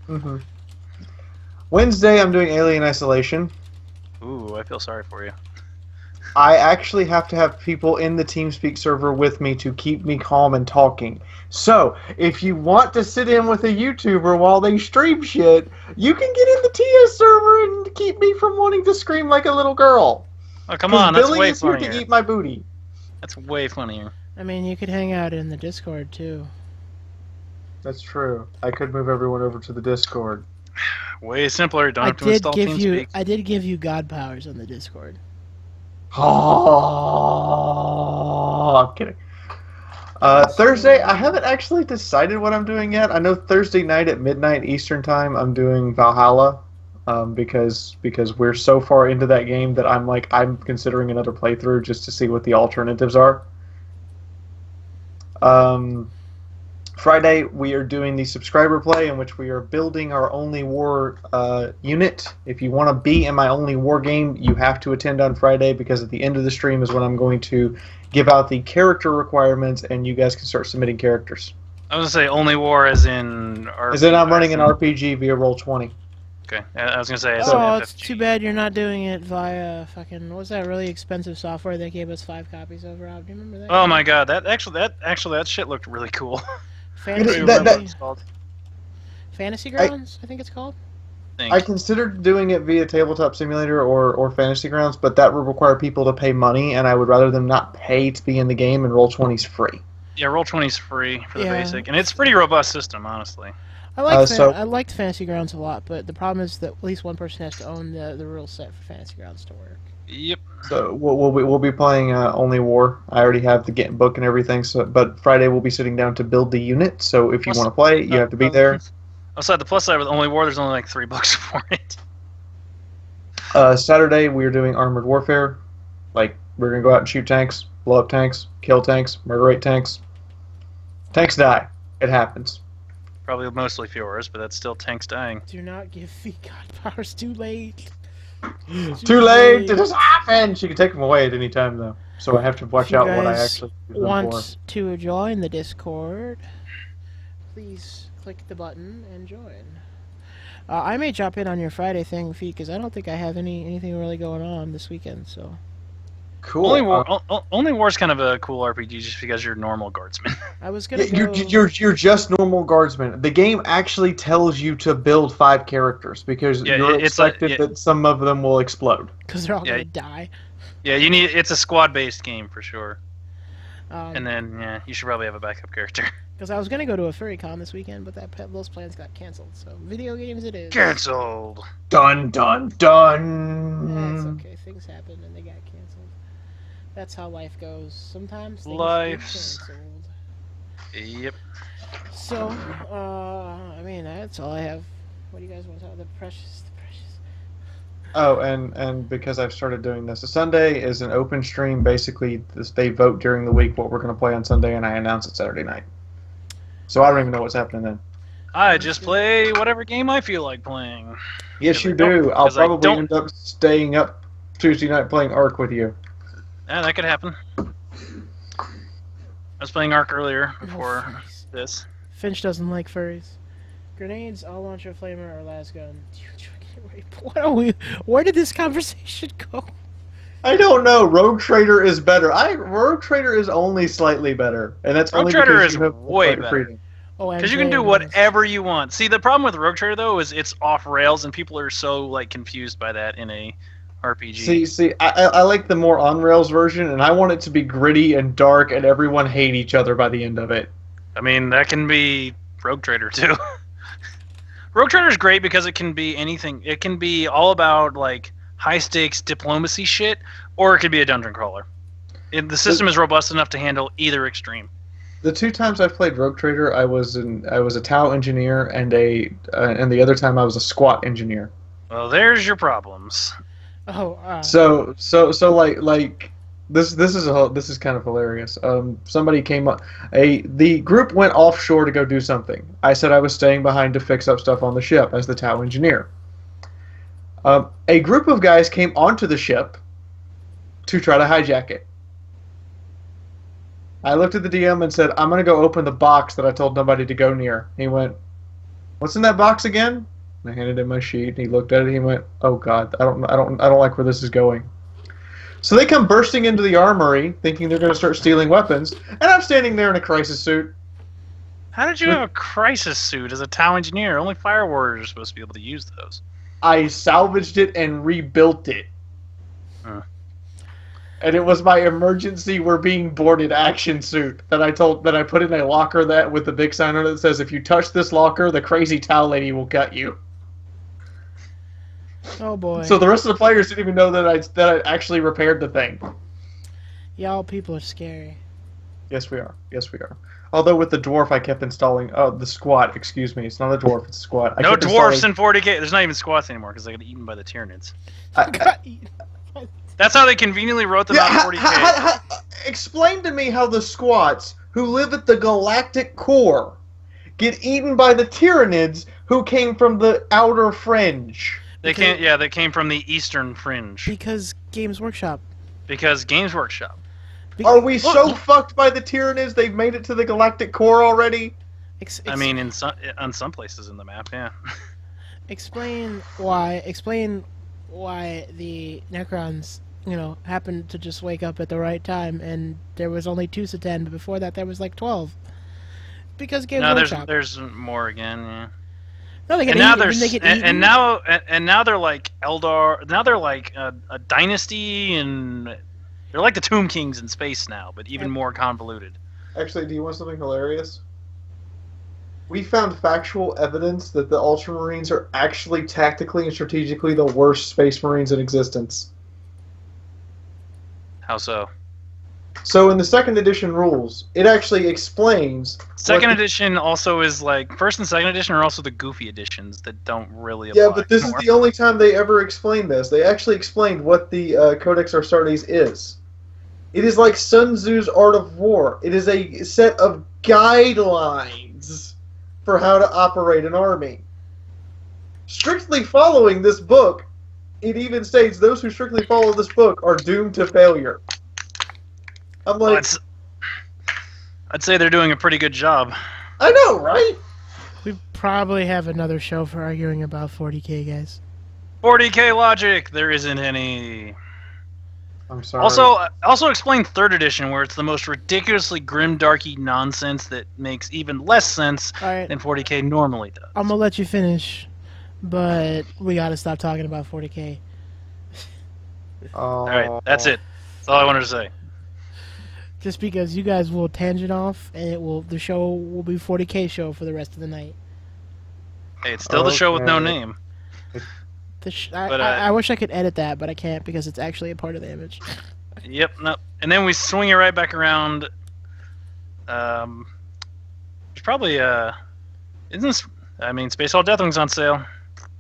Mm-hmm. Wednesday, I'm doing Alien Isolation. Ooh, I feel sorry for you. I actually have to have people in the TeamSpeak server with me to keep me calm and talking. So, if you want to sit in with a YouTuber while they stream shit, you can get in the TS server and keep me from wanting to scream like a little girl. Oh, come on, that's Billy way is here funnier. to eat my booty. That's way funnier. I mean, you could hang out in the Discord too. That's true. I could move everyone over to the Discord. Way simpler. Don't have to install TeamSpeak. I did give you god powers on the Discord. Oh, I'm kidding. Thursday, I haven't actually decided what I'm doing yet. I know Thursday night at midnight Eastern time, I'm doing Valhalla, because we're so far into that game that I'm considering another playthrough just to see what the alternatives are. Friday, we are doing the subscriber play in which we are building our Only War unit. If you want to be in my Only War game, you have to attend on Friday, because at the end of the stream is when I'm going to give out the character requirements and you guys can start submitting characters. I was gonna say Only War as in RPG. As in I'm running an RPG via Roll20. Okay, I was gonna say as Oh, in it's FFG. too bad you're not doing it via fucking, what's that really expensive software they gave us 5 copies of, Rob? Do you remember that? Oh my god, that shit looked really cool. Fantasy, Fantasy Grounds, I think it's called. I considered doing it via Tabletop Simulator or Fantasy Grounds, but that would require people to pay money, and I would rather them not pay to be in the game, and Roll20's free. Yeah, Roll20's free for the basic, and it's a pretty robust system, honestly. I liked Fantasy Grounds a lot, but the problem is that at least one person has to own the rule set for Fantasy Grounds to work. Yep. So we'll be playing Only War. I already have the book and everything. So, but Friday we'll be sitting down to build the unit. So if you want to play, you have to be there. Outside the plus side with Only War, there's only like $3 for it. Saturday we are doing Armored Warfare. Like, we're gonna go out and shoot tanks, blow up tanks, kill tanks, murderate tanks. Tanks die. It happens. Probably mostly Fjords, but that's still tanks dying. Do not give the god powers too late. Too late! It just happened! She can take them away at any time, though. So I have to watch out what I actually use them want to join the Discord, please click the button and join. I may drop in on your Friday thing, Fee, because I don't think I have anything really going on this weekend, so... Cool. Only War's kind of a cool RPG just because you're normal guardsman. I was gonna You're just normal guardsmen. The game actually tells you to build 5 characters because you're expected that some of them will explode. Because they're all gonna die. Yeah, it's a squad-based game for sure. And then you should probably have a backup character. Because I was gonna go to a furry con this weekend, but those plans got canceled. So video games it is. Cancelled. Dun dun dun. That's okay. Things happen and they got canceled. That's how life goes. Sometimes things get canceled. Yep. So, I mean, that's all I have. What do you guys want to talk about? The precious. Oh, and because I've started doing this, Sunday is an open stream. Basically, they vote during the week what we're going to play on Sunday, and I announce it Saturday night. So I don't even know what's happening then. I just play whatever game I feel like playing. Yes, you do. I'll probably end up staying up Tuesday night playing Ark with you. Yeah, that could happen. I was playing Ark earlier before this. Finch doesn't like furries. Grenades, all launcher flamer, or las gun. Where did this conversation go? I don't know. Rogue Trader is better. Rogue Trader is only slightly better, and that's Rogue only Trader because is you have way better. freedom. Because you can do whatever you want. See, the problem with Rogue Trader though is it's off rails, and people are so confused by that in a RPG. See, I like the more on rails version, and I want it to be gritty and dark, and everyone hate each other by the end of it. I mean, that can be Rogue Trader too. Rogue Trader is great because it can be anything. It can be all about high stakes diplomacy shit, or it could be a dungeon crawler. The system is robust enough to handle either extreme. The 2 times I've played Rogue Trader, I was a Tau engineer, and the other time I was a squat engineer. Well, there's your problems. Oh. So this is kind of hilarious. Somebody came up. The group went offshore to go do something. I said I was staying behind to fix up stuff on the ship as the Tau engineer. A group of guys came onto the ship to try to hijack it. I looked at the DM and said, "I'm going to go open the box that I told nobody to go near." He went, "What's in that box again?" And I handed him my sheet, and he looked at it, and he went, "Oh God, I don't like where this is going." So they come bursting into the armory, thinking they're going to start stealing weapons, and I'm standing there in a crisis suit. How did you have a crisis suit as a Tau engineer? Only Fire Warriors are supposed to be able to use those. I salvaged it and rebuilt it. Huh. And it was my emergency "we're being boarded" action suit that I put in a locker that with the big sign on it that says, "If you touch this locker, the crazy Tau lady will gut you." Oh boy. So the rest of the players didn't even know that I actually repaired the thing. Y'all people are scary. Yes, we are. Yes, we are. Although with the dwarf, I kept installing. Oh, the squat. Excuse me. It's not a dwarf. It's a squat. No dwarfs in 40k. There's not even squats anymore because they get eaten by the Tyranids. That's how they conveniently wrote them out in 40k. Explain to me how the squats who live at the galactic core get eaten by the Tyranids who came from the outer fringe. They came from the eastern fringe. Because Games Workshop. Because Games Workshop. Are we so fucked by the Tyranids they've made it to the galactic core already? I mean, on some places in the map, yeah. Explain why the Necrons, happened to just wake up at the right time, and there was only 2 Satan, but before that there was like 12. Because Games Workshop. There's more again, yeah. No, they get and now they're like Eldar. Now they're like a dynasty, and they're like the Tomb Kings in space now, but even more convoluted. Actually, do you want something hilarious? We found factual evidence that the Ultramarines are actually tactically and strategically the worst Space Marines in existence. How so? So in the 2nd edition rules, it actually explains... Second edition also is like... First and 2nd edition are also the goofy editions that don't really apply. Yeah, but this is the only time they ever explained this. They actually explained what the Codex Astartes is. It is like Sun Tzu's Art of War. It is a set of guidelines for how to operate an army. Strictly following this book, it even states those who strictly follow this book are doomed to failure. I'm like... I'd say they're doing a pretty good job. I know, right? We probably have another show for arguing about 40k, guys. 40k logic! There isn't any... I'm sorry. Also explain 3rd edition, where it's the most ridiculously grim-darky nonsense that makes even less sense than 40k normally does. I'm gonna let you finish, but we gotta stop talking about 40k. Alright, that's it. That's all I wanted to say. Just because you guys will tangent off, and the show will be 40k show for the rest of the night. Hey, it's still the show with no name. I wish I could edit that, but I can't because it's actually a part of the image. Yep, no. And then we swing it right back around. There's probably Space All Deathwing's on sale.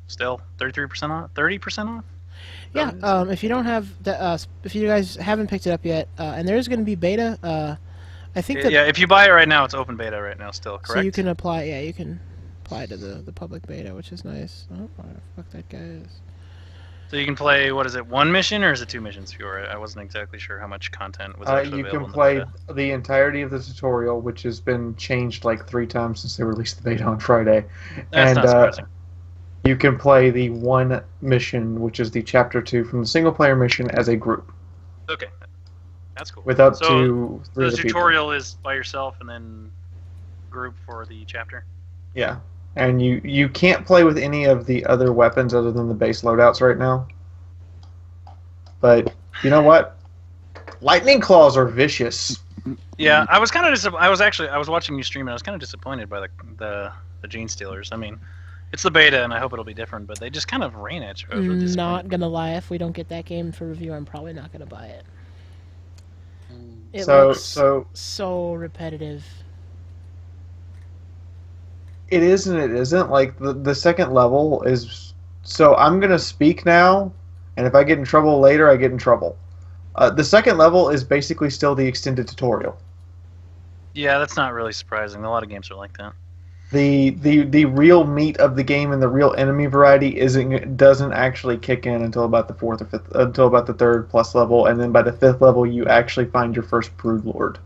Still 33% off, 30% off. Yeah, if you don't have if you guys haven't picked it up yet, and there's going to be beta. I think that if you buy it right now, it's open beta right now still. Correct. So you can apply. Yeah, you can apply to the public beta, which is nice. Oh, where the fuck that guy is. So you can play, what is it, 1 mission or is it 2 missions? I wasn't exactly sure how much content was actually available. You can play the entirety of the tutorial, which has been changed like 3 times since they released the beta on Friday. That's not surprising. You can play the 1 mission, which is the Chapter 2 from the single-player mission as a group. Okay. That's cool. With up to 3 the tutorial is by yourself and then group for the chapter? Yeah. And you can't play with any of the other weapons other than the base loadouts right now. But you know what? Lightning claws are vicious. Yeah, I was kind of I was watching you stream and I was kind of disappointed by the Gene Stealers. I mean, it's the beta and I hope it'll be different, but they just kind of ran at you. Not gonna lie, if we don't get that game for review, I'm probably not gonna buy it. It looks so repetitive. It is and it isn't. Like, the second level is... So, I'm going to speak now, and if I get in trouble later, I get in trouble. The second level is basically still the extended tutorial. Yeah, that's not really surprising. A lot of games are like that. The real meat of the game and the real enemy variety doesn't actually kick in until about the third plus level, and then by the fifth level you actually find your first Brood Lord.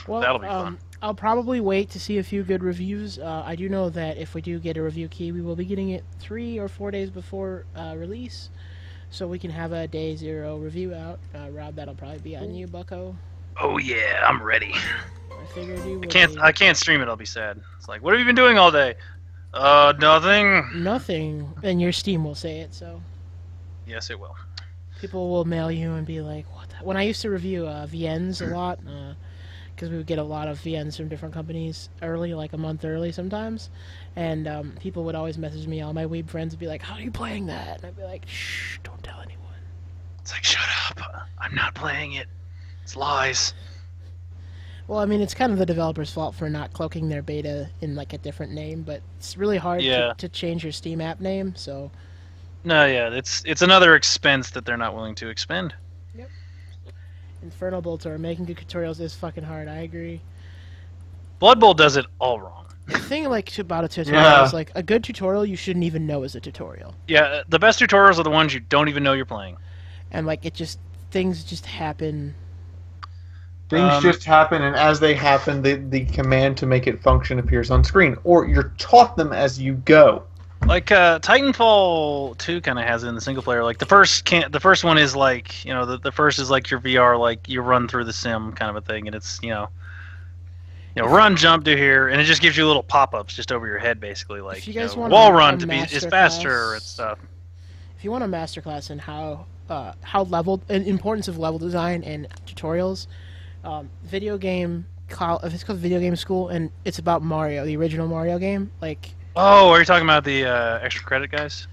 Well, That'll be fun. I'll probably wait to see a few good reviews. I do know that if we do get a review key, we will be getting it 3 or 4 days before release, so we can have a day 0 review out. Rob, that'll probably be on you, Bucko. Oh yeah, I'm ready. I figured you would. I can't stream it. I'll be sad. It's like, what have you been doing all day? Nothing. Nothing, and your Steam will say it. So Yes, it will. people will mail you and be like, "What?" When I used to review VNs a lot, because we would get a lot of VNs from different companies early, like a month early sometimes, and people would always message me. All my weeb friends would be like, "How are you playing that?" And I'd be like, "Shh, don't tell anyone." It's like, shut up. I'm not playing it. It's lies. Well, I mean, it's kind of the developer's fault for not cloaking their beta in like a different name, but it's really hard to change your Steam app name. So No, yeah, it's another expense that they're not willing to expend. Yep. Infernal Boltor, making good tutorials is fucking hard. I agree. Blood Bowl does it all wrong. The thing about a tutorial is like a good tutorial you shouldn't even know is a tutorial. Yeah, the best tutorials are the ones you don't even know you're playing. And like things just happen. Things just happen, and as they happen, the command to make it function appears on screen, or you're taught them as you go. Like Titanfall 2 kind of has it in the single player. Like the first one is like, the first is like your VR, like you run through the sim kind of a thing, and it's run, jump, do here, and it just gives you little pop-ups just over your head, basically, like if you guys want wall run to be is faster and stuff. If you want a masterclass in how importance of level design and tutorials, video game it's called Video Game School, and it's about Mario, the original Mario game. Like, oh, are you talking about the extra credit guys?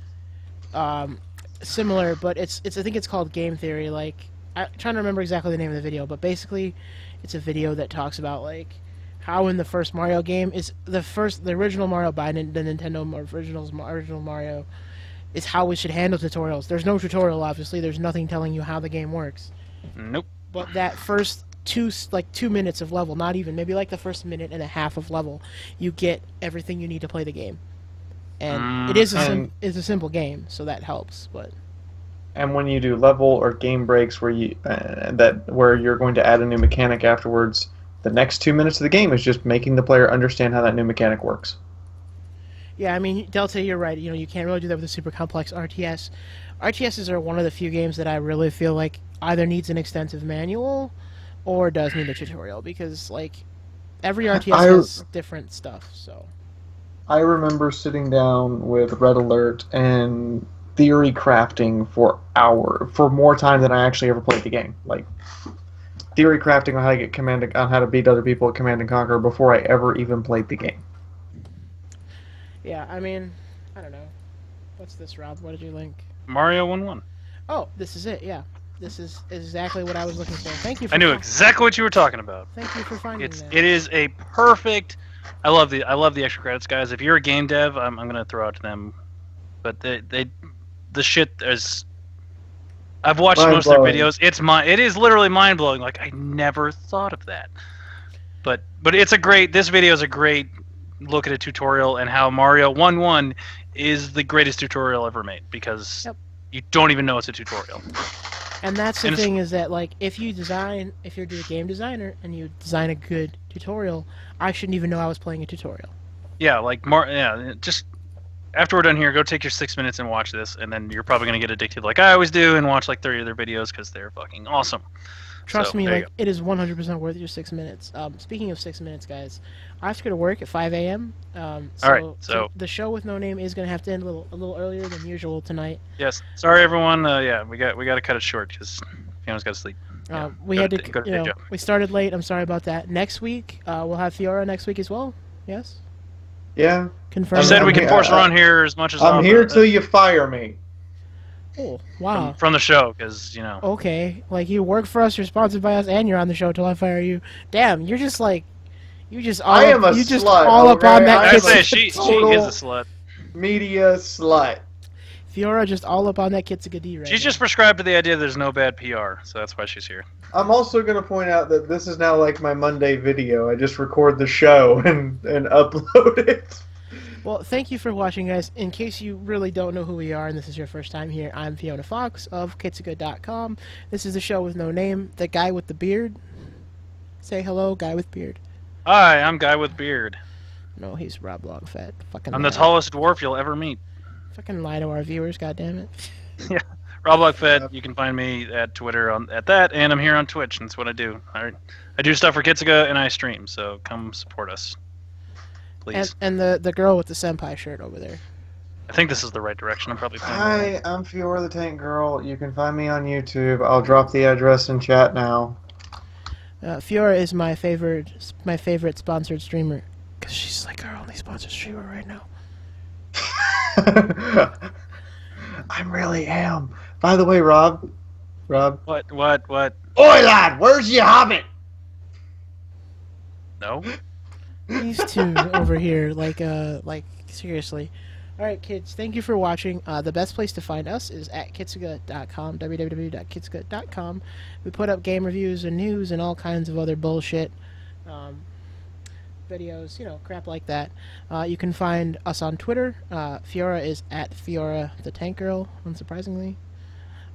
Similar, but it's I think it's called Game Theory. Like, I'm trying to remember exactly the name of the video, but basically, it's a video that talks about like how in the first Mario game is the original Mario by the Nintendo original Mario is how we should handle tutorials. There's no tutorial, obviously. There's nothing telling you how the game works. Nope. But that first 2 minutes of level, not even, maybe like the first minute and a half of level, you get everything you need to play the game. And it is a simple game, so that helps. But and when you do level or game breaks where you're going to add a new mechanic afterwards, the next 2 minutes of the game is just making the player understand how that new mechanic works. Yeah, I mean, Delta, you're right. You can't really do that with a super complex RTS. RTSs are one of the few games that I really feel like either needs an extensive manual or does need a tutorial, because like every RTS has different stuff. So I remember sitting down with Red Alert and theory crafting for more time than I actually ever played the game. Like theory crafting on how to beat other people at Command and Conquer before I ever even played the game. Yeah, I mean, I don't know. What's this, Rob? What did you link? Mario 1-1. Oh, this is it. Yeah, this is exactly what I was looking for. Thank you. I knew exactly what you were talking about. Thank you for finding that. It is a perfect. I love the extra credits, guys. If you're a game dev, I'm gonna throw out to them. But the shit is. I've watched most of their videos. It is literally mind blowing. Like I never thought of that. But this video is a great look at a tutorial and how Mario 1-1 is the greatest tutorial ever made, because you don't even know it's a tutorial. And that's the thing, is that like if you're a game designer and you design a good tutorial, I shouldn't even know I was playing a tutorial. Yeah, like just after we're done here, go take your 6 minutes and watch this, and then you're probably gonna get addicted like I always do and watch like 30 of their videos because they're fucking awesome. Trust me, like it is 100% worth your 6 minutes. Speaking of 6 minutes, guys, I have to go to work at 5 a.m. So the show with no name is going to have to end a little earlier than usual tonight. Yes, sorry everyone. We got to cut it short because Fiona's got to sleep. We started late. I'm sorry about that. Next week, we'll have Fiora next week as well. Yes. Yeah. Confirmed. You said we can force her on here as much as I'm here till you fire me. Oh, wow. From the show, because, Okay, like you work for us, you're sponsored by us, and you're on the show till I fire you. Damn, you're just like... I am a slut, all up on that. I say she is a slut. Media slut. Fiora just all up on that Kitsuga D right She's now. just prescribed to the idea there's no bad PR, so that's why she's here. I'm also going to point out that this is now like my Monday video. I just record the show and upload it. Well, thank you for watching, guys. In case you really don't know who we are and this is your first time here, I'm Fiona Fox of Kitsuga.com. This is the show with no name, the guy with the beard. Say hello, guy with beard. Hi, I'm Guy with Beard. No, he's Rob Longfat. Fucking I'm the lie. tallest dwarf you'll ever meet. Fucking lie to our viewers, goddammit. Yeah, Rob Longfat. You can find me at Twitter at that, and I'm here on Twitch. And that's what I do. I do stuff for Kitsuga and I stream. So come support us, please. And the girl with the senpai shirt over there. I think this is the right direction. I'm probably playing. Hi, I'm Fiora the Tank Girl. You can find me on YouTube. I'll drop the address in chat now. Fiora is my favorite sponsored streamer because she's like our only sponsored streamer right now. I really am. By the way, Rob. What? Oi, lad, where's your hobbit? No. These two over here, like seriously. Alright, kids, thank you for watching. The best place to find us is at kitsuga.com, www.kitsuga.com. We put up game reviews and news and all kinds of other bullshit. Videos, you know, crap like that. You can find us on Twitter. Fiora is at Fiora the Tank Girl, unsurprisingly.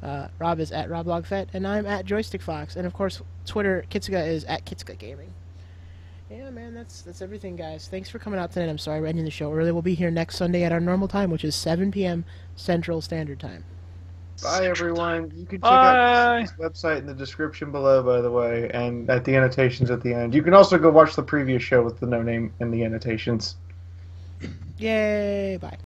Rob is at RobLogFet, and I'm at Joystick Fox. And of course, Twitter, Kitsuga is at Kitsuga Gaming. Yeah, man, that's everything, guys. Thanks for coming out tonight. I'm sorry we're ending the show early. We'll be here next Sunday at our normal time, which is 7 p.m. Central Standard Time. Bye, everyone. You can check out this website in the description below, by the way, and at the annotations at the end. You can also go watch the previous show with the no name in the annotations. Yay! Bye.